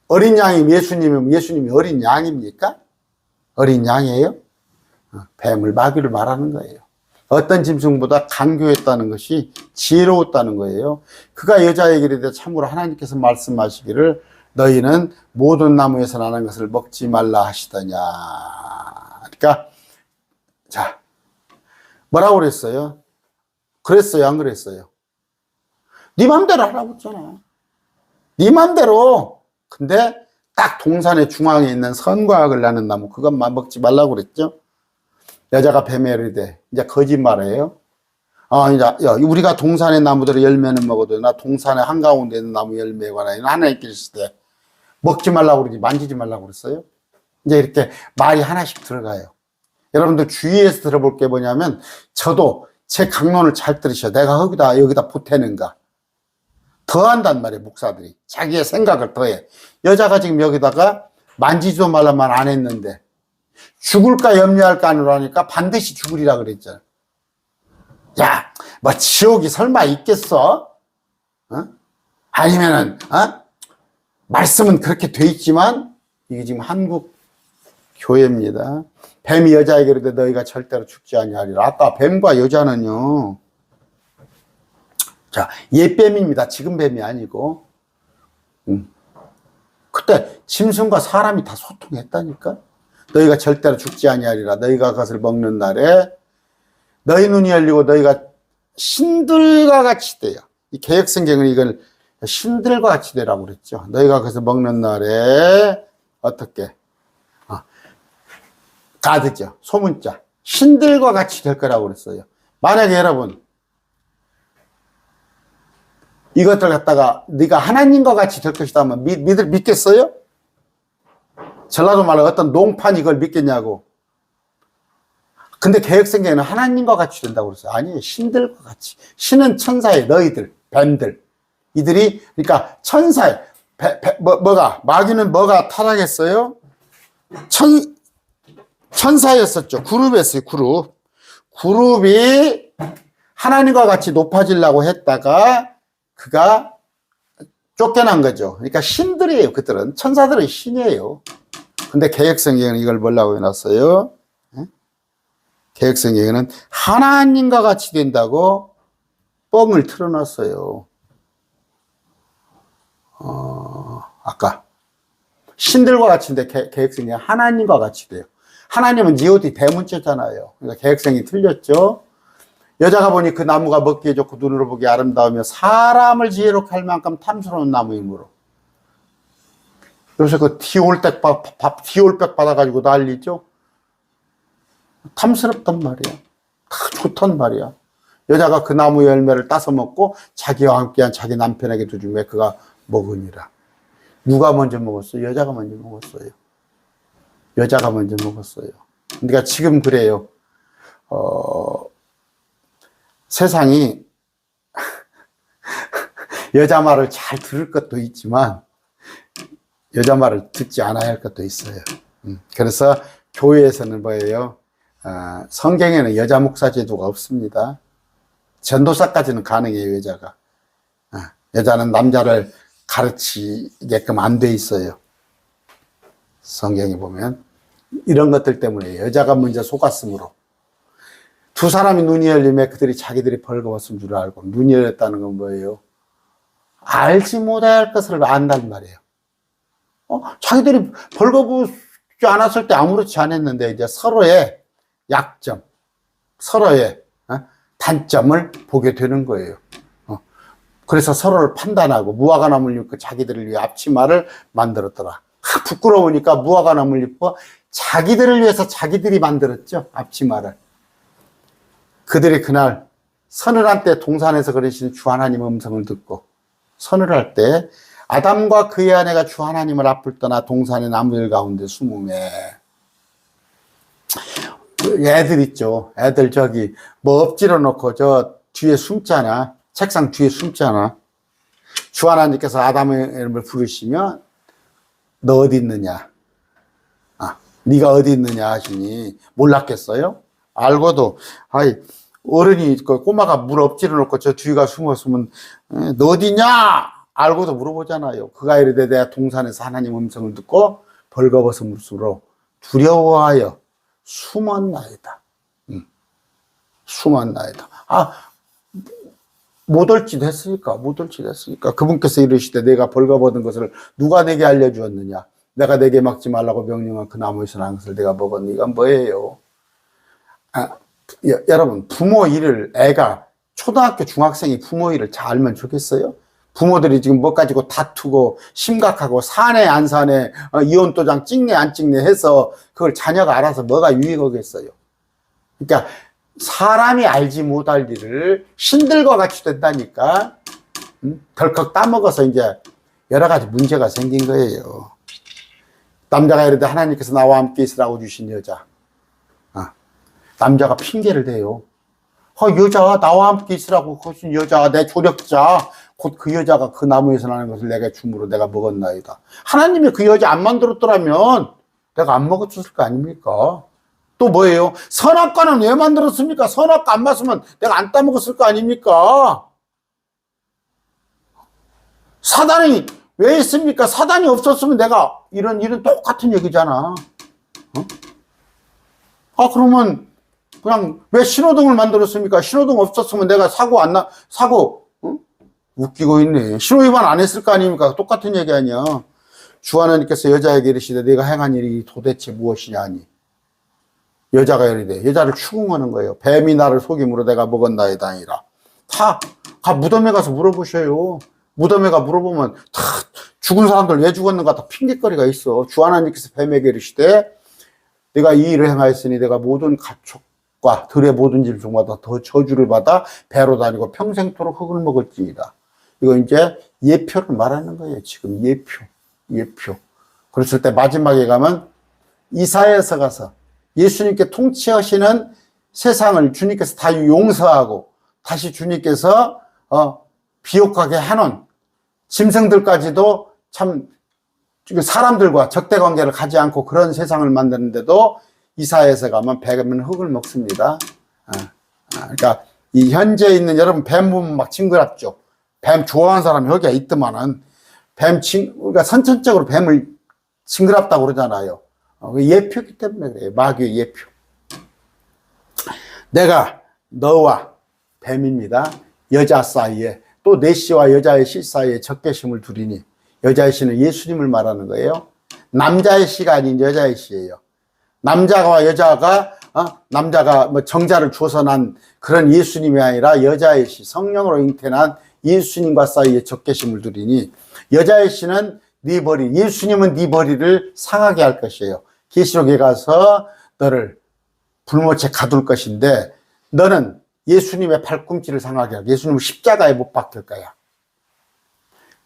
어린 양이 예수님이면 예수님이 어린 양입니까? 어린 양이에요? 뱀을, 마귀를 말하는 거예요. 어떤 짐승보다 간교했다는 것이 지혜로웠다는 거예요. 그가 여자에게 이르되 참으로 하나님께서 말씀하시기를 너희는 모든 나무에서 나는 것을 먹지 말라 하시더냐. 그러니까 자, 뭐라고 그랬어요? 그랬어요, 안 그랬어요? 네 맘대로 하라고 했잖아. 네 맘대로. 근데 딱 동산의 중앙에 있는 선과학을 나는 나무, 그것만 먹지 말라고 그랬죠. 여자가 뱀에 이르되, 이제 거짓말이에요. 이제 우리가 동산의 나무들의 열매는 먹어도 나 동산의 한가운데 있는 나무 열매에 관하여 하나님께 있을 먹지 말라고 그러지 만지지 말라고 그랬어요. 이제 이렇게 말이 하나씩 들어가요. 여러분들 주의해서 들어볼 게 뭐냐면, 저도 제 강론을 잘 들으셔. 내가 여기다 보태는가. 더한단 말이에요, 목사들이. 자기의 생각을 더해. 여자가 지금 여기다가 만지지도 말라만 안 했는데, 죽을까 염려할까 하니까 반드시 죽으리라 그랬잖아. 야, 뭐 지옥이 설마 있겠어? 아니면은, 말씀은 그렇게 돼 있지만, 이게 지금 한국 교회입니다. 뱀이 여자에게 이르되 너희가 절대로 죽지 아니하리라. 아까 뱀과 여자는요, 자, 옛뱀입니다. 지금 뱀이 아니고. 그때 짐승과 사람이 다 소통했다니까. 너희가 절대로 죽지 아니하리라. 너희가 그것을 먹는 날에 너희 눈이 열리고 너희가 신들과 같이 돼요. 이 개역성경은 이걸 신들과 같이 되라고 그랬죠. 너희가 그것을 먹는 날에 어떻게? 가드죠. 소문자. 신들과 같이 될 거라고 그랬어요. 만약에 여러분 이것들 갖다가 네가 하나님과 같이 될 것이다 하면 믿겠어요? 전라도 말로 어떤 농판이 이걸 믿겠냐고. 근데 개혁성경에는 하나님과 같이 된다고 그랬어요. 아니에요. 신들과 같이. 신은 천사의 너희들, 뱀들. 이들이, 그러니까 천사의, 마귀는 뭐가 타락했어요? 천사였었죠. 그룹이었어요, 그룹. 그룹이 하나님과 같이 높아지려고 했다가 그가 쫓겨난 거죠. 그러니까 신들이에요, 그들은. 천사들은 신이에요. 근데 개혁성경은 이걸 뭐라고 해놨어요? 개혁성경에는 하나님과 같이 된다고 뻥을 틀어놨어요. 아까 신들과 같이인데 개혁성경은 하나님과 같이 돼요. 하나님은 GOD 대문자잖아요. 그러니까 개혁성이 틀렸죠. 여자가 보니 그 나무가 먹기에 좋고 눈으로 보기 아름다우며 사람을 지혜롭게 할 만큼 탐스러운 나무이므로. 요새 그 디올백 받아가지고 난리죠. 탐스럽단 말이에요. 다 좋단 말이야. 여자가 그 나무 열매를 따서 먹고 자기와 함께한 자기 남편에게도 주며 그가 먹으니라. 누가 먼저 먹었어요? 여자가 먼저 먹었어요. 여자가 먼저 먹었어요. 그러니까 지금 그래요. 세상이 여자 말을 잘 들을 것도 있지만 여자 말을 듣지 않아야 할 것도 있어요. 그래서 교회에서는 뭐예요? 성경에는 여자 목사 제도가 없습니다. 전도사까지는 가능해요, 여자가. 여자는 남자를 가르치게끔 안 돼 있어요. 성경에 보면. 이런 것들 때문에 여자가 먼저 속았으므로. 두 사람이 눈이 열리며 그들이 자기들이 벌거벗은 줄 알고. 눈이 열렸다는 건 뭐예요? 알지 못해야 할 것을 안단 말이에요. 자기들이 벌거벗지 않았을 때 아무렇지 않았는데 이제 서로의 약점, 서로의 단점을 보게 되는 거예요. 그래서 서로를 판단하고 무화과 나무를 입고 자기들을 위해 앞치마를 만들었더라. 부끄러우니까 무화과 나무를 입고 자기들을 위해서 자기들이 만들었죠. 앞치마를. 그들이 그날 서늘한 때 동산에서 그러시는 주 하나님 음성을 듣고 서늘할 때 아담과 그의 아내가 주 하나님을 앞을 떠나 동산의 나무들 가운데 숨으매. 애들 있죠. 애들 저기 뭐 엎질러 놓고 저 뒤에 숨잖아. 책상 뒤에 숨잖아. 주 하나님께서 아담의 이름을 부르시면 너 어디 있느냐? 네가 어디 있느냐 하시니 몰랐겠어요? 알고도 어른이 그 꼬마가 물 엎질러 놓고 저 뒤가 숨었으면 너 어디 있냐? 알고도 물어보잖아요. 그가 이르되 내가 동산에서 하나님 음성을 듣고 벌거벗음으로 두려워하여 숨었나이다. 숨었나이다. 못 올 짓 했으니까, 못 올 짓 했으니까. 그분께서 이르시되 내가 벌거벗은 것을 누가 내게 알려주었느냐? 내가 내게 막지 말라고 명령한 그 나무에서 난 것을 내가 먹었니? 이건 뭐예요? 여러분, 부모 일을 애가 초등학교 중학생이 부모 일을 잘 알면 좋겠어요? 부모들이 지금 뭐 가지고 다투고 심각하고 사내 안 사내 이혼 도장 찍네 안 찍네 해서 그걸 자녀가 알아서 뭐가 유익하겠어요. 그러니까 사람이 알지 못할 일을 신들과 같이 된다니까. 덜컥 따먹어서 이제 여러 가지 문제가 생긴 거예요. 남자가 이르되 하나님께서 나와 함께 있으라고 주신 여자. 남자가 핑계를 대요. 여자 나와 함께 있으라고 그것은 여자 내 조력자 곧 그 여자가 그 나무에서 나는 것을 내가 줌으로 내가 먹었나이다. 하나님이 그 여자 안 만들었더라면 내가 안 먹었을 거 아닙니까? 또 뭐예요? 선악과는 왜 만들었습니까? 선악과 안 맞으면 내가 안 따먹었을 거 아닙니까? 사단이 왜 있습니까? 사단이 없었으면 내가 이런 똑같은 얘기잖아. 그러면 그냥 왜 신호등을 만들었습니까? 신호등 없었으면 내가 사고 웃기고 있네. 신호 위반 안 했을 거 아닙니까? 똑같은 얘기 아니야. 주 하나님께서 여자에게 이르시되 네가 행한 일이 도대체 무엇이냐 하니 여자가 이르되 여자를 추궁하는 거예요. 뱀이 나를 속임으로 내가 먹었나이다 아니라. 다 무덤에 가서 물어보셔요. 무덤에 가 물어보면 다 죽은 사람들 왜 죽었는가 다 핑계거리가 있어. 주 하나님께서 뱀에게 이르시되 내가 이 일을 행하였으니 내가 모든 가축과 들의 모든 짐승마다 더 저주를 받아 배로 다니고 평생토록 흙을 먹을지이다. 이거 이제 예표를 말하는 거예요. 지금 예표. 그랬을 때 마지막에 가면 이사야서 가서 예수님께 통치하시는 세상을 주님께서 다 용서하고 다시 주님께서 비옥하게 해놓은 짐승들까지도 참 사람들과 적대 관계를 가지 않고 그런 세상을 만드는데도 이사야서 가면 뱀은 흙을 먹습니다. 그러니까 이 현재 있는 여러분 뱀 보면 막 징그럽죠. 뱀 좋아하는 사람이 여기가 있더만은 우리가 선천적으로 뱀을 징그럽다고 그러잖아요. 예표기 때문에 그래요. 마귀의 예표. 내가 너와 뱀입니다. 여자 사이에 또 내 씨와 여자의 씨 사이에 적개심을 두리니 여자의 씨는 예수님을 말하는 거예요. 남자의 씨가 아닌 여자의 씨예요. 남자와 여자가 남자가 뭐 정자를 주어서 난 그런 예수님이 아니라 여자의 씨 성령으로 잉태난 예수님과 사이에 적개심을 두리니 여자의 씨는 네 머리 예수님은 네 머리를 상하게 할 것이에요. 계시록에 가서 너를 불못에 가둘 것인데 너는 예수님의 발꿈치를 상하게 하고 예수님을 십자가에 못 박힐 거야.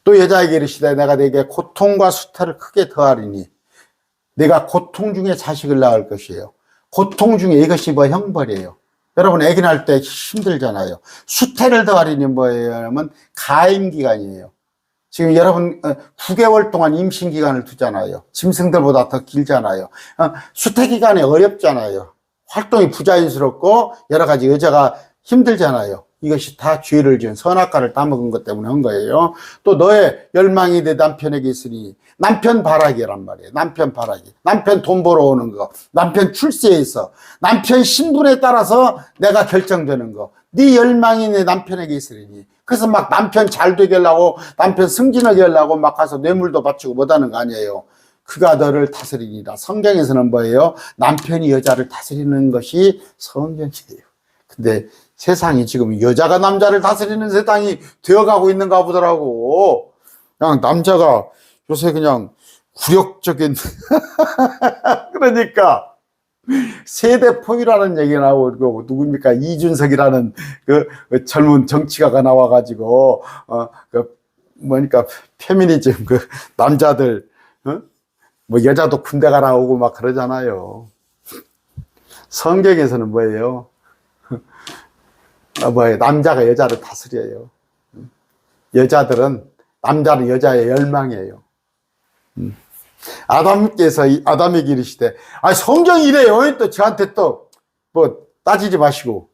또 여자에게 이르시되 내가 네게 고통과 수태를 크게 더하리니 내가 고통 중에 자식을 낳을 것이에요. 고통 중에 이것이 뭐 형벌이에요. 여러분 아기 낳을 때 힘들잖아요. 수태를 더하리니 뭐예요? 하면 가임기간이에요. 지금 여러분 9개월 동안 임신기간을 두잖아요. 짐승들보다 더 길잖아요. 수태기간이 어렵잖아요. 활동이 부자연스럽고 여러 가지 여자가 힘들잖아요. 이것이 다 죄를 지은 선악과를 따먹은 것 때문에 한 거예요. 또 너의 열망이 내 남편에게 있으니 남편 바라기란 말이에요. 남편 바라기. 남편 돈 벌어오는 거. 남편 출세에 있어. 남편 신분에 따라서 내가 결정되는 거. 네 열망이 내 남편에게 있으니. 그래서 막 남편 잘 되게 하려고 남편 승진하게 하려고 막 가서 뇌물도 바치고 못하는 거 아니에요. 그가 너를 다스리니라. 성경에서는 뭐예요? 남편이 여자를 다스리는 것이 성경이에요. 근데 세상이 지금 여자가 남자를 다스리는 세상이 되어가고 있는가 보더라고. 그냥 남자가 요새 그냥 굴욕적인 그러니까 세대 포위라는 얘기가 나오고 누굽니까 이준석이라는 그 젊은 정치가가 나와가지고 뭐니까 페미니즘 그 남자들 뭐 여자도 군대 가라 오고 막 그러잖아요. 성경에서는 뭐예요? 뭐예요? 남자가 여자를 다스려요. 여자들은 남자는 여자의 열망이에요. 아담에게 이르시되, 성경이 이래요. 또 저한테 또 뭐 따지지 마시고.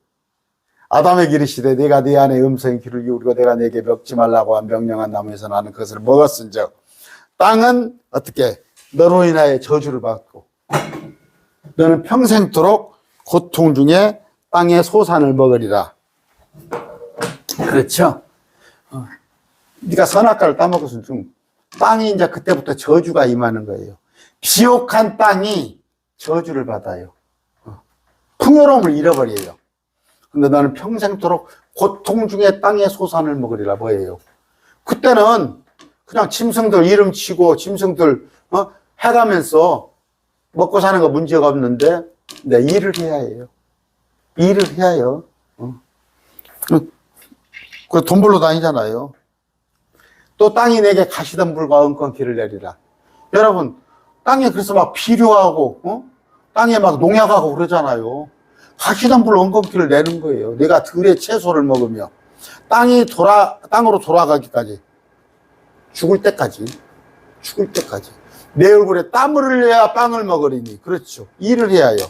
아담에게 이르시되, 내가 네 안에 음성의 귀를 기울이고 내가 네게 먹지 말라고 한 명령한 나무에서 나는 그것을 먹었은즉 땅은 어떻게 너로 인하여 저주를 받고 너는 평생토록 고통 중에 땅의 소산을 먹으리라. 그렇죠? 네가 선악과를 따먹었을 중 땅이 이제 그때부터 저주가 임하는 거예요. 비옥한 땅이 저주를 받아요. 풍요로움을 잃어버려요. 근데 나는 평생토록 고통 중에 땅의 소산을 먹으리라. 뭐예요? 그때는 그냥 짐승들 이름 치고 짐승들 해가면서 먹고 사는 거 문제가 없는데 일을 해야 해요. 일을 해야 해요. 돈 벌러 다니잖아요. 또 땅이 내게 가시덤불과 은권기를 내리라. 여러분 땅에 그래서 막 비료하고 땅에 막 농약하고 그러잖아요. 가시덤불 은권기를 내는 거예요. 내가 들의 채소를 먹으며 땅으로 돌아가기까지 죽을 때까지 내 얼굴에 땀을 흘려야 빵을 먹으리니. 그렇죠. 일을 해야 해요.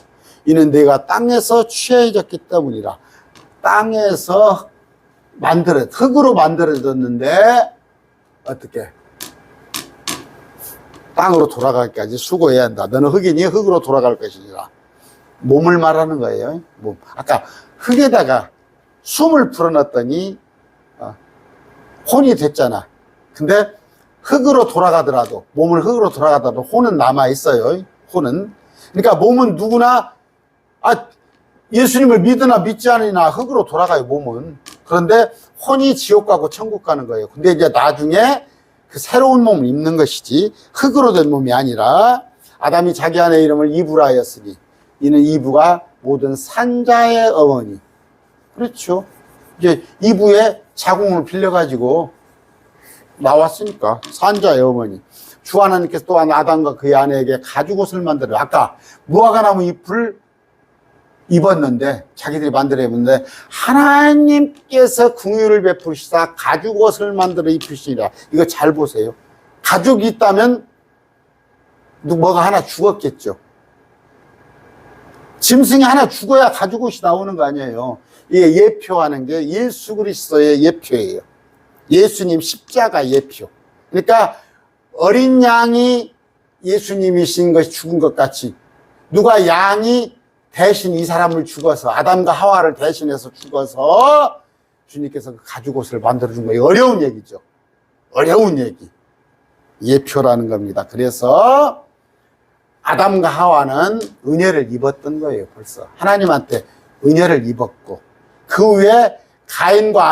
이는 내가 땅에서 취해졌기 때문이라. 땅에서 흙으로 만들어졌는데 어떻게 땅으로 돌아가기까지 수고해야 한다. 너는 흙이니 흙으로 돌아갈 것이니라. 몸을 말하는 거예요. 몸. 아까 흙에다가 숨을 풀어놨더니 혼이 됐잖아. 근데 흙으로 돌아가더라도 몸을 흙으로 돌아가더라도 혼은 남아있어요. 혼은. 그러니까 몸은 누구나 예수님을 믿으나 믿지 않으나 흙으로 돌아가요. 몸은. 그런데 혼이 지옥 가고 천국 가는 거예요. 근데 이제 나중에 그 새로운 몸을 입는 것이지 흙으로 된 몸이 아니라 아담이 자기 아내 이름을 이브라 하였으니 이는 이브가 모든 산자의 어머니. 그렇죠. 이제 이브의 자궁을 빌려가지고 나왔으니까 산자의 어머니. 주 하나님께서 또한 아담과 그의 아내에게 가죽옷을 만들어. 아까 무화과나무 잎을 입었는데 자기들이 만들어 입었는데 하나님께서 긍휼을 베푸시사 가죽옷을 만들어 입히시니라. 이거 잘 보세요. 가죽이 있다면 뭐가 하나 죽었겠죠. 짐승이 하나 죽어야 가죽옷이 나오는 거 아니에요. 이게 예표하는 게 예수 그리스도의 예표예요. 예수님 십자가 예표. 그러니까 어린 양이 예수님이신 것이 죽은 것 같이 누가 양이 대신 이 사람을 죽어서 아담과 하와를 대신해서 죽어서 주님께서 그 가죽옷을 만들어준 거예요. 어려운 얘기죠. 어려운 얘기. 예표라는 겁니다. 그래서 아담과 하와는 은혜를 입었던 거예요. 벌써 하나님한테 은혜를 입었고 그 후에 가인과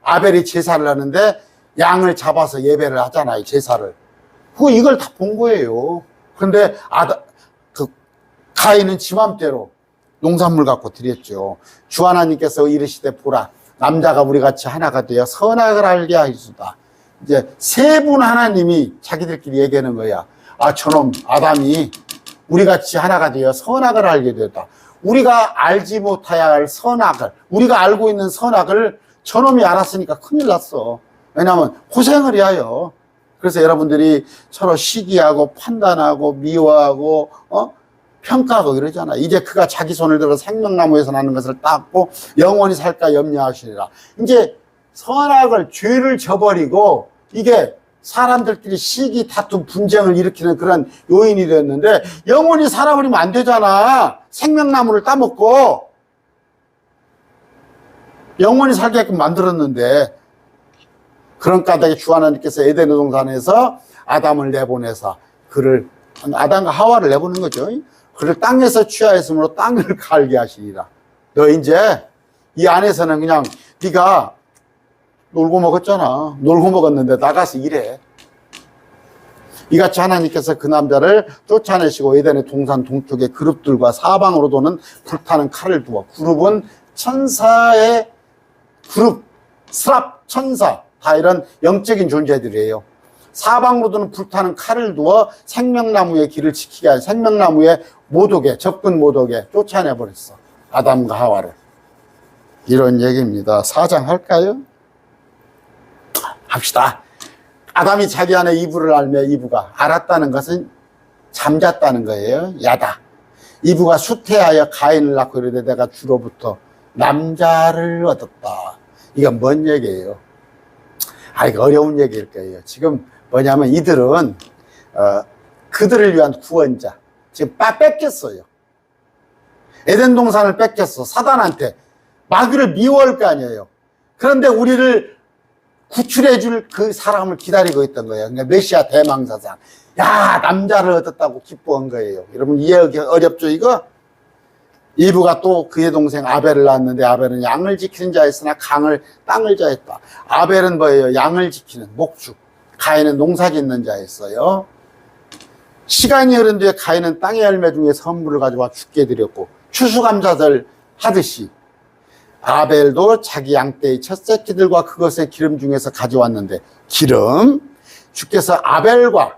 아벨이 제사를 하는데 양을 잡아서 예배를 하잖아요. 제사를. 이걸 다 본 거예요. 그런데 가인은 지 맘대로 농산물 갖고 드렸죠. 주 하나님께서 이르시되 보라 남자가 우리 같이 하나가 되어 선악을 알게 하시다. 이제 세 분 하나님이 자기들끼리 얘기하는 거야. 아, 저놈 아담이 우리 같이 하나가 되어 선악을 알게 되었다. 우리가 알지 못해야 할 선악을, 우리가 알고 있는 선악을 저놈이 알았으니까 큰일 났어. 왜냐하면 고생을 해요. 그래서 여러분들이 서로 시기하고 판단하고 미워하고 평가하고 이러잖아. 이제 그가 자기 손을 들어 생명나무에서 나는 것을 닦고 영원히 살까 염려하시리라. 이제 선악을, 죄를 저버리고 이게 사람들끼리 시기, 다툼, 분쟁을 일으키는 그런 요인이 됐는데 영원히 살아버리면 안 되잖아. 생명나무를 따먹고 영원히 살게끔 만들었는데, 그런 까닭에 주 하나님께서 에덴 동산에서 아담을 내보내서 그를, 아담과 하와를 내보낸 거죠. 그를 땅에서 취하였으므로 땅을 갈게 하시리라. 너 이제 이 안에서는 그냥 네가 놀고 먹었잖아. 놀고 먹었는데 나가서 일해. 이같이 하나님께서 그 남자를 쫓아내시고 에덴의 동산 동쪽에 그룹들과 사방으로 도는 불타는 칼을 두어, 그룹은 천사의 그룹, 스랍, 천사, 다 이런 영적인 존재들이에요. 사방으로 도는 불타는 칼을 두어 생명나무의 길을 지키게 하여 생명나무에 못 오게, 접근 못 오게 쫓아내버렸어. 아담과 하와를. 이런 얘기입니다. 4장 할까요? 합시다. 아담이 자기 안에 이브를 알며 이브가 알았다는 것은 잠잤다는 거예요. 야다. 이브가 수태하여 가인을 낳고 이르되 내가 주로부터 남자를 얻었다. 이건 뭔 얘기예요? 이거 어려운 얘기일 거예요. 지금 뭐냐면 이들은 그들을 위한 구원자, 지금 뺏겼어요. 에덴 동산을 뺏겼어. 사단한테. 마귀를 미워할 거 아니에요. 그런데 우리를 구출해 줄 그 사람을 기다리고 있던 거예요. 그러니까 메시아 대망사상. 야, 남자를 얻었다고 기뻐한 거예요. 여러분 이해하기 어렵죠, 이거? 이브가 또 그의 동생 아벨을 낳았는데 아벨은 양을 지키는 자였으나 땅을 자였다. 아벨은 뭐예요? 양을 지키는 목축. 가인은 농사 짓는 자였어요. 시간이 흐른 뒤에 가인은 땅의 열매 중에 선물을 가져와 주께 드렸고, 추수감사절 하듯이 아벨도 자기 양떼의 첫 새끼들과 그것의 기름 중에서 가져왔는데, 기름, 주께서 아벨과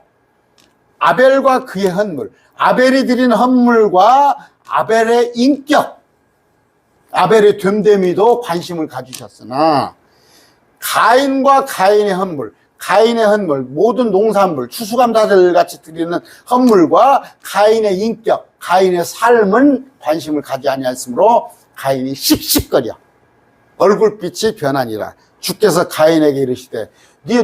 그의 헌물, 아벨이 드린 헌물과 아벨의 인격, 아벨의 됨됨이도 관심을 가지셨으나 가인과 가인의 헌물, 모든 농산물, 추수감사절 같이 드리는 헌물과 가인의 인격, 가인의 삶은 관심을 가지 아니하였으므로 가인이 씩씩거려 얼굴빛이 변하니라. 주께서 가인에게 이르시되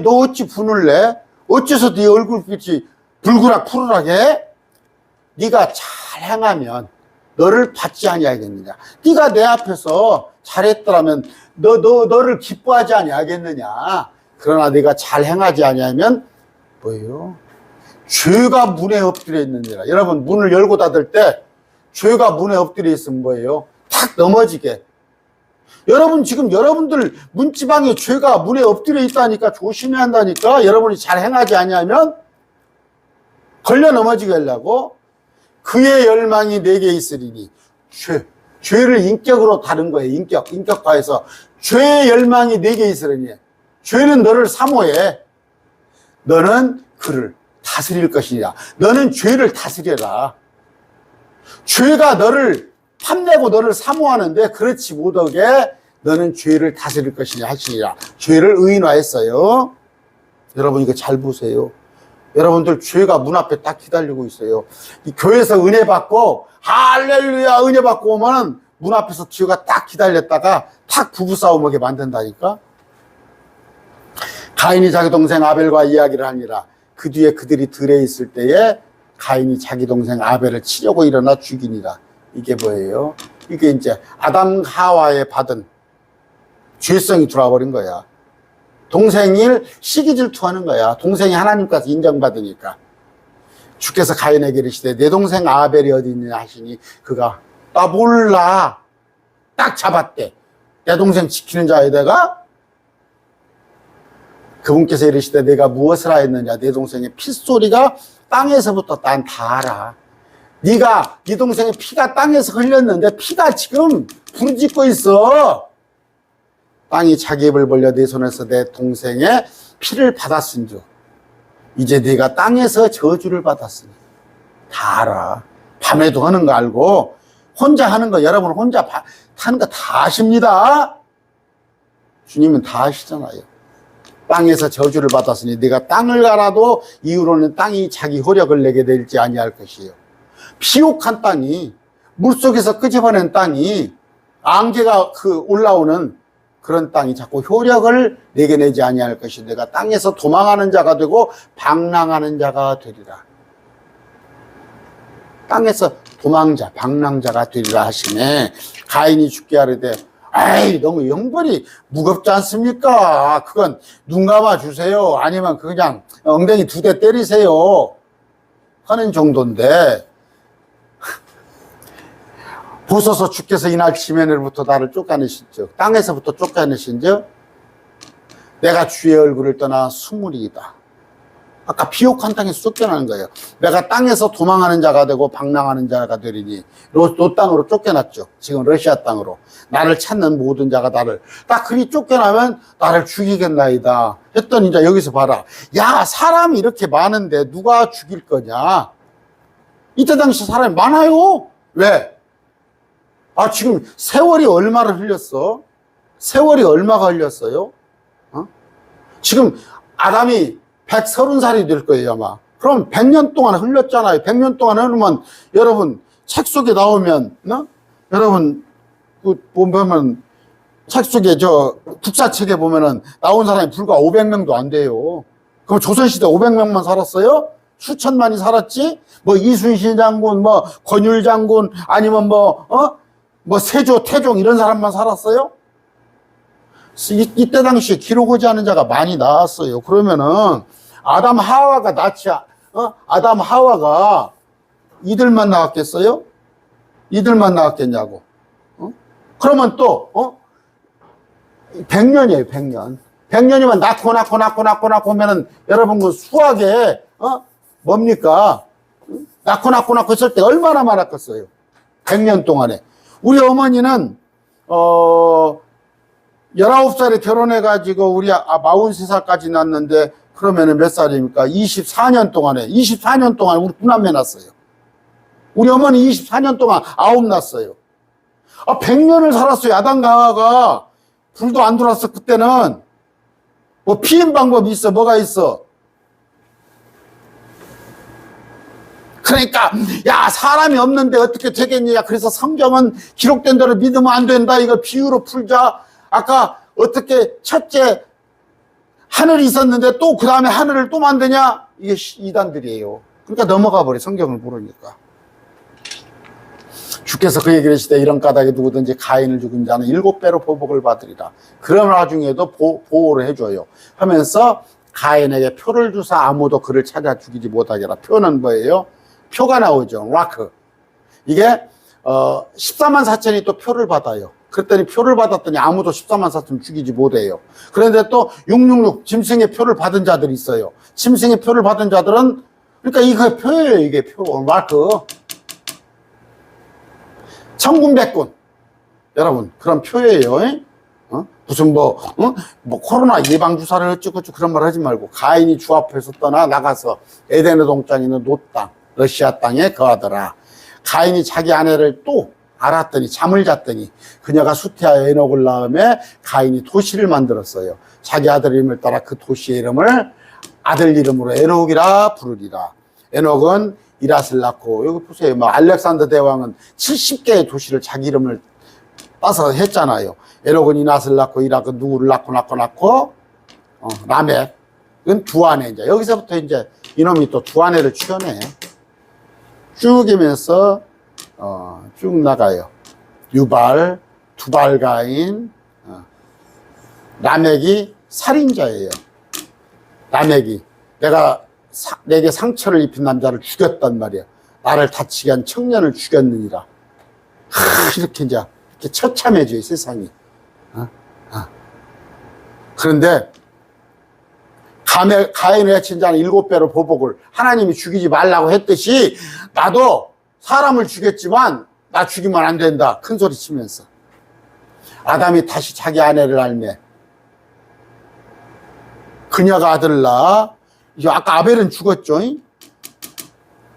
너 어찌 분을 내? 어째서 네 얼굴빛이 불그락 푸르락해? 네가 잘 행하면 너를 받지 아니하겠느냐. 네가 내 앞에서 잘했더라면 너를 기뻐하지 아니하겠느냐. 그러나 네가 잘 행하지 아니하면 뭐예요? 죄가 문에 엎드려 있느니라. 여러분 문을 열고 닫을 때 죄가 문에 엎드려 있으면 뭐예요? 탁 넘어지게. 여러분 지금 여러분들 문지방에 죄가 문에 엎드려 있다니까 조심해야 한다니까. 여러분이 잘 행하지 아니하면 걸려 넘어지게 하려고. 그의 열망이 내게 있으리니. 죄를 인격으로 다룬 거예요. 인격화해서 죄의 열망이 내게 있으리니. 죄는 너를 사모해. 너는 그를 다스릴 것이냐. 너는 죄를 다스려라. 죄가 너를 탐내고 너를 사모하는데 그렇지 못하게 너는 죄를 다스릴 것이냐 하시니라. 죄를 의인화했어요. 여러분 이거 잘 보세요. 여러분들 죄가 문 앞에 딱 기다리고 있어요. 이 교회에서 은혜 받고 할렐루야 은혜 받고 오면 문 앞에서 죄가 딱 기다렸다가 탁 부부싸움하게 만든다니까. 가인이 자기 동생 아벨과 이야기를 하니라. 그 뒤에 그들이 들에 있을 때에 가인이 자기 동생 아벨을 치려고 일어나 죽이니라. 이게 뭐예요? 이게 이제 아담 하와에 받은 죄성이 들어와 버린 거야. 동생을 시기 질투하는 거야. 동생이 하나님께서 인정받으니까. 주께서 가인에게 이르시되 내 동생 아벨이 어디 있느냐 하시니 그가 나 몰라. 딱 잡았대. 내 동생 지키는 자에다가 그분께서 이르시되 내가 무엇을 하였느냐. 내 동생의 핏소리가 땅에서부터 난 다 알아. 네가 네 동생의 피가 땅에서 흘렸는데 피가 지금 부르짖고 있어. 땅이 자기 입을 벌려 내 손에서 내 동생의 피를 받았은즉 이제 네가 땅에서 저주를 받았으니. 다 알아. 밤에도 하는 거 알고 혼자 하는 거, 여러분 혼자 하는 거 다 아십니다. 주님은 다 아시잖아요. 땅에서 저주를 받았으니 네가 땅을 갈아도 이후로는 땅이 자기 효력을 내게 될지 아니할 것이요. 비옥한 땅이, 물속에서 끄집어낸 땅이, 안개가 올라오는 그런 땅이 자꾸 효력을 내게 내지 아니할 것이 내가 땅에서 도망하는 자가 되고 방랑하는 자가 되리라. 땅에서 도망자, 방랑자가 되리라 하시네. 가인이 죽게 하려되 아이 너무 형벌이 무겁지 않습니까? 그건 눈 감아 주세요. 아니면 그냥 엉덩이 2대 때리세요 하는 정도인데, 보소서 주께서 이날 지면으로부터 나를 쫓아내신즉 땅에서부터 쫓아내신즉 내가 주의 얼굴을 떠나 수물이다. 아까 비옥한 땅에서 쫓겨나는 거예요. 내가 땅에서 도망하는 자가 되고 방랑하는 자가 되리니 로 땅으로 쫓겨났죠. 지금 러시아 땅으로. 나를 찾는 모든 자가 나를 딱 그리 쫓겨나면 나를 죽이겠나이다 했더니 이제 여기서 봐라. 야, 사람이 이렇게 많은데 누가 죽일 거냐. 이때 당시 사람이 많아요. 왜? 아, 지금 세월이 얼마를 흘렸어? 세월이 얼마가 흘렸어요? 지금 아담이 130살이 될 거예요, 아마. 그럼 100년 동안 흘렸잖아요. 100년 동안 흐르면, 여러분, 책 속에 나오면, 여러분, 보면, 책 속에, 국사책에 보면은, 나온 사람이 불과 500명도 안 돼요. 그럼 조선시대 500명만 살았어요? 수천만이 살았지? 뭐, 이순신 장군, 뭐, 권율 장군, 아니면 뭐 세조, 태종, 이런 사람만 살았어요? 이때 당시에 기록하지 않은 자가 많이 나왔어요. 그러면은, 아담 하와가 아담 하와가 이들만 나왔겠어요? 이들만 나왔겠냐고. 그러면 또 100년이에요. 100년. 100년이면 낳고 하면은 여러분 그 수학에 뭡니까? 낳고 했을 때 얼마나 많았겠어요? 100년 동안에. 우리 어머니는 19살에 결혼해가지고 우리 43살까지 낳았는데 그러면은 몇 살입니까? 24년 동안 우리 9남매 낳았어요. 우리 어머니 24년 동안 9 낳았어요. 100년을 살았어요. 아담 강화가. 불도 안 들어왔어, 그때는. 뭐 피임 방법이 있어? 뭐가 있어? 그러니까, 야, 사람이 없는데 어떻게 되겠냐. 그래서 성경은 기록된 대로 믿으면 안 된다. 이걸 비유로 풀자. 아까 어떻게 첫째, 하늘이 있었는데 또 그 다음에 하늘을 또 만드냐? 이게 이단들이에요. 그러니까 넘어가 버려. 성경을 모르니까. 주께서 그 얘기를 하시되 이런 까닭에 누구든지 가인을 죽은 자는 7배로 보복을 받으리라. 그런 와중에도 보호를 해줘요. 하면서 가인에게 표를 주사 아무도 그를 찾아 죽이지 못하게 하라. 표는 뭐예요? 표가 나오죠. 라크. 이게 14만 4천이 또 표를 받아요. 그랬더니 표를 받았더니 아무도 14만 4천 죽이지 못해요. 그런데 또 666 짐승의 표를 받은 자들이 있어요. 짐승의 표를 받은 자들은, 그러니까 이거 표예요. 이게 표. 마크. 천군백군. 여러분, 그런 표예요. 무슨 코로나 예방주사를 어쩌고 그런 말 하지 말고, 가인이 주 앞에서 떠나 나가서 에덴의 동쪽에 있는 노 땅, 러시아 땅에 거하더라. 가인이 자기 아내를 또 알았더니, 잠을 잤더니 그녀가 수태하여 에녹을 낳음에 가인이 도시를 만들었어요. 자기 아들 이름을 따라 그 도시의 이름을 아들 이름으로 에녹이라 부르리라. 에녹은 이랏을 낳고, 여기 보세요. 알렉산더 대왕은 70개의 도시를 자기 이름을 따서 했잖아요. 에녹은 이낫을 낳고, 이락은 누구를 낳고, 라멕. 이건 두 아내, 이제. 여기서부터 이제 이놈이 또 두 아내를 취하네. 쭉이면서, 쭉 나가요. 유발, 두발가인, 라멕이 살인자예요. 라멕이. 내게 상처를 입힌 남자를 죽였단 말이야. 나를 다치게 한 청년을 죽였느니라. 이렇게 이제, 이렇게 처참해져요, 세상이. 그런데, 가인을 해친 자는 7배로 보복을 하나님이 죽이지 말라고 했듯이, 나도 사람을 죽였지만 나 죽이면 안 된다. 큰 소리 치면서. 아담이 다시 자기 아내를 알매 그녀가 아들을 낳아. 아까 아벨은 죽었죠.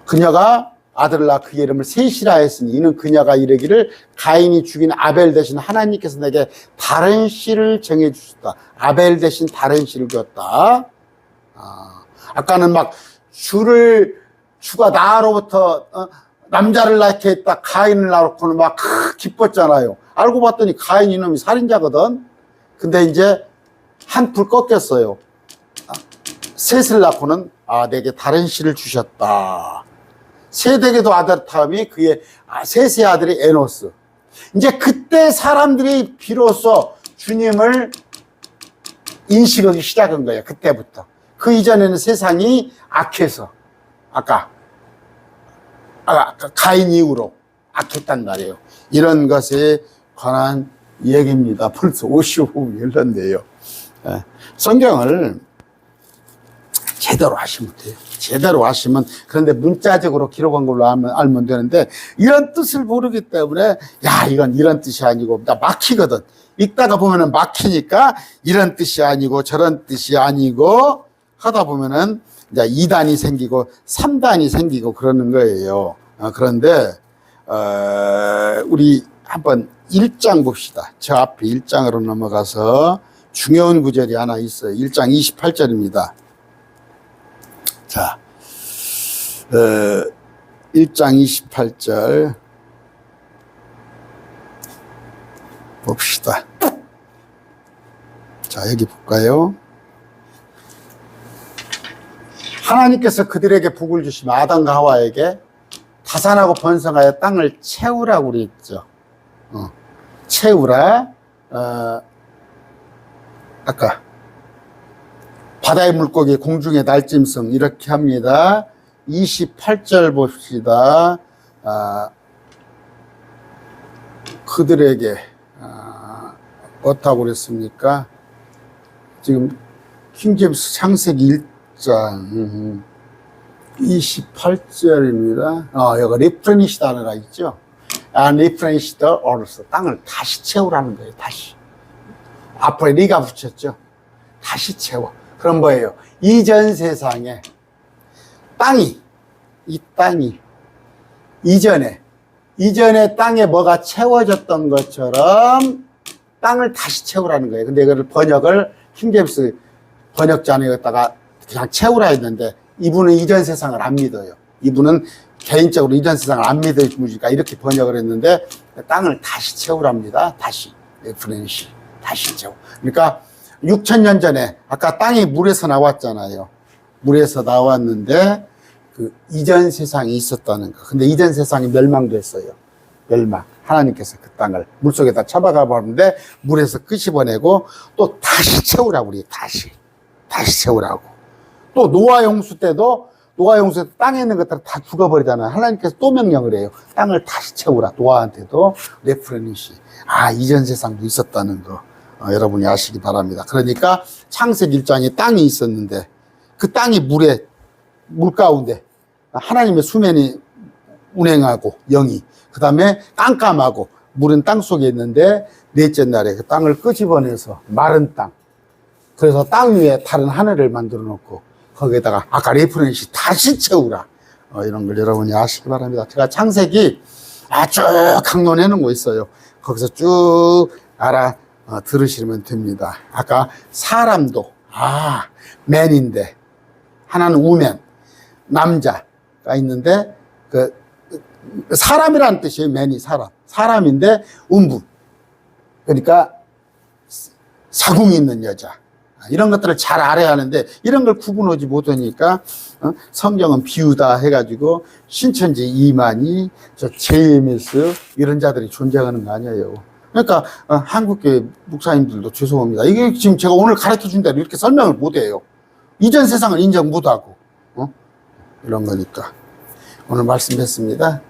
그녀가 아들을 낳아 그 이름을 셋이라 했으니 이는 그녀가 이르기를 가인이 죽인 아벨 대신 하나님께서 내게 다른 씨를 정해 주셨다. 아벨 대신 다른 씨를 줬다. 아까는 막 주가 나로부터 남자를 낳게 했다. 가인을 낳고는 막 기뻤잖아요. 알고 봤더니 가인 이놈이 살인자거든. 근데 이제 한풀 꺾였어요. 셋을 낳고는 내게 다른 씨를 주셨다. 셋에게도 아들 타음이 그의 셋의 아들이 에노스. 이제 그때 사람들이 비로소 주님을 인식하기 시작한 거예요. 그때부터. 그 이전에는 세상이 악해서 아까 가인 이후로 악했단 말이에요. 이런 것에 관한 얘기입니다. 벌써 55분 흘렀네요. 성경을 제대로 하시면 돼요. 제대로 하시면, 그런데 문자적으로 기록한 걸로 알면 되는데, 이런 뜻을 모르기 때문에, 이건 이런 뜻이 아니고, 나 막히거든. 읽다가 보면은 막히니까, 이런 뜻이 아니고, 저런 뜻이 아니고, 하다 보면은, 이제 2단이 생기고, 3단이 생기고, 그러는 거예요. 그런데, 우리 한번 1장 봅시다. 저 앞에 1장으로 넘어가서, 중요한 구절이 하나 있어요. 1장 28절입니다. 자, 1장 28절 봅시다. 자, 여기 볼까요? 하나님께서 그들에게 복을 주시면 아담과 하와에게 다산하고 번성하여 땅을 채우라고 그랬죠. 채우라. 아까 바다의 물고기, 공중의 날짐승 이렇게 합니다. 28절 봅시다. 그들에게 어떻다고 그랬습니까? 지금 킹제임스 창세기 1장 28절입니다. 여기 리프레니시 단어가 있죠. 리프레니시 더 어르스, 땅을 다시 채우라는 거예요. 다시. 앞으로 리가 붙였죠. 다시 채워. 그럼 뭐예요? 이전 세상에 이 땅이 이전에 땅에 뭐가 채워졌던 것처럼 땅을 다시 채우라는 거예요. 근데 이거를 번역을 킹제임스 번역자에다가 그냥 채우라 했는데, 이분은 이전 세상을 안 믿어요. 이분은 개인적으로 이전 세상을 안 믿으니까 이렇게 번역을 했는데, 땅을 다시 채우랍니다. 다시. 프렌시. 다시 채워. 그러니까 6,000년 전에 아까 땅이 물에서 나왔잖아요. 물에서 나왔는데 그 이전 세상이 있었다는 거. 근데 이전 세상이 멸망됐어요. 멸망. 하나님께서 그 땅을 물속에다 쳐박아 버렸는데 물에서 끄집어내고 또 다시 채우라고 그래요. 다시 채우라고. 또 노아 용수 때도 땅에 있는 것들 다 죽어버리잖아요. 하나님께서 또 명령을 해요. 땅을 다시 채우라. 노아한테도 레프레니시. 이전 세상도 있었다는 거. 여러분이 아시기 바랍니다. 그러니까 창세기 1장에 땅이 있었는데 그 땅이 물 가운데 하나님의 수면이 운행하고 영이, 그 다음에 깜깜하고 물은 땅 속에 있는데 넷째 날에 그 땅을 끄집어내서 마른 땅, 그래서 땅 위에 다른 하늘을 만들어 놓고 거기에다가 아까 레프레니시 다시 채우라. 이런 걸 여러분이 아시기 바랍니다. 제가 창세기 쭉 강론해 놓은 거 있어요. 거기서 쭉 들으시면 됩니다. 아까 사람도 맨인데 하나는 우맨, 남자가 있는데 그 사람이라는 뜻이에요. 맨이 사람인데 음부, 그러니까 사궁이 있는 여자, 이런 것들을 잘 알아야 하는데 이런 걸 구분하지 못하니까 성경은 비유다 해가지고 신천지 이만희, 저 JMS 이런 자들이 존재하는 거 아니에요. 그러니까 한국교회 목사님들도 죄송합니다. 이게 지금 제가 오늘 가르쳐준 대로 이렇게 설명을 못해요. 이전 세상을 인정 못하고 이런 거니까 오늘 말씀했습니다.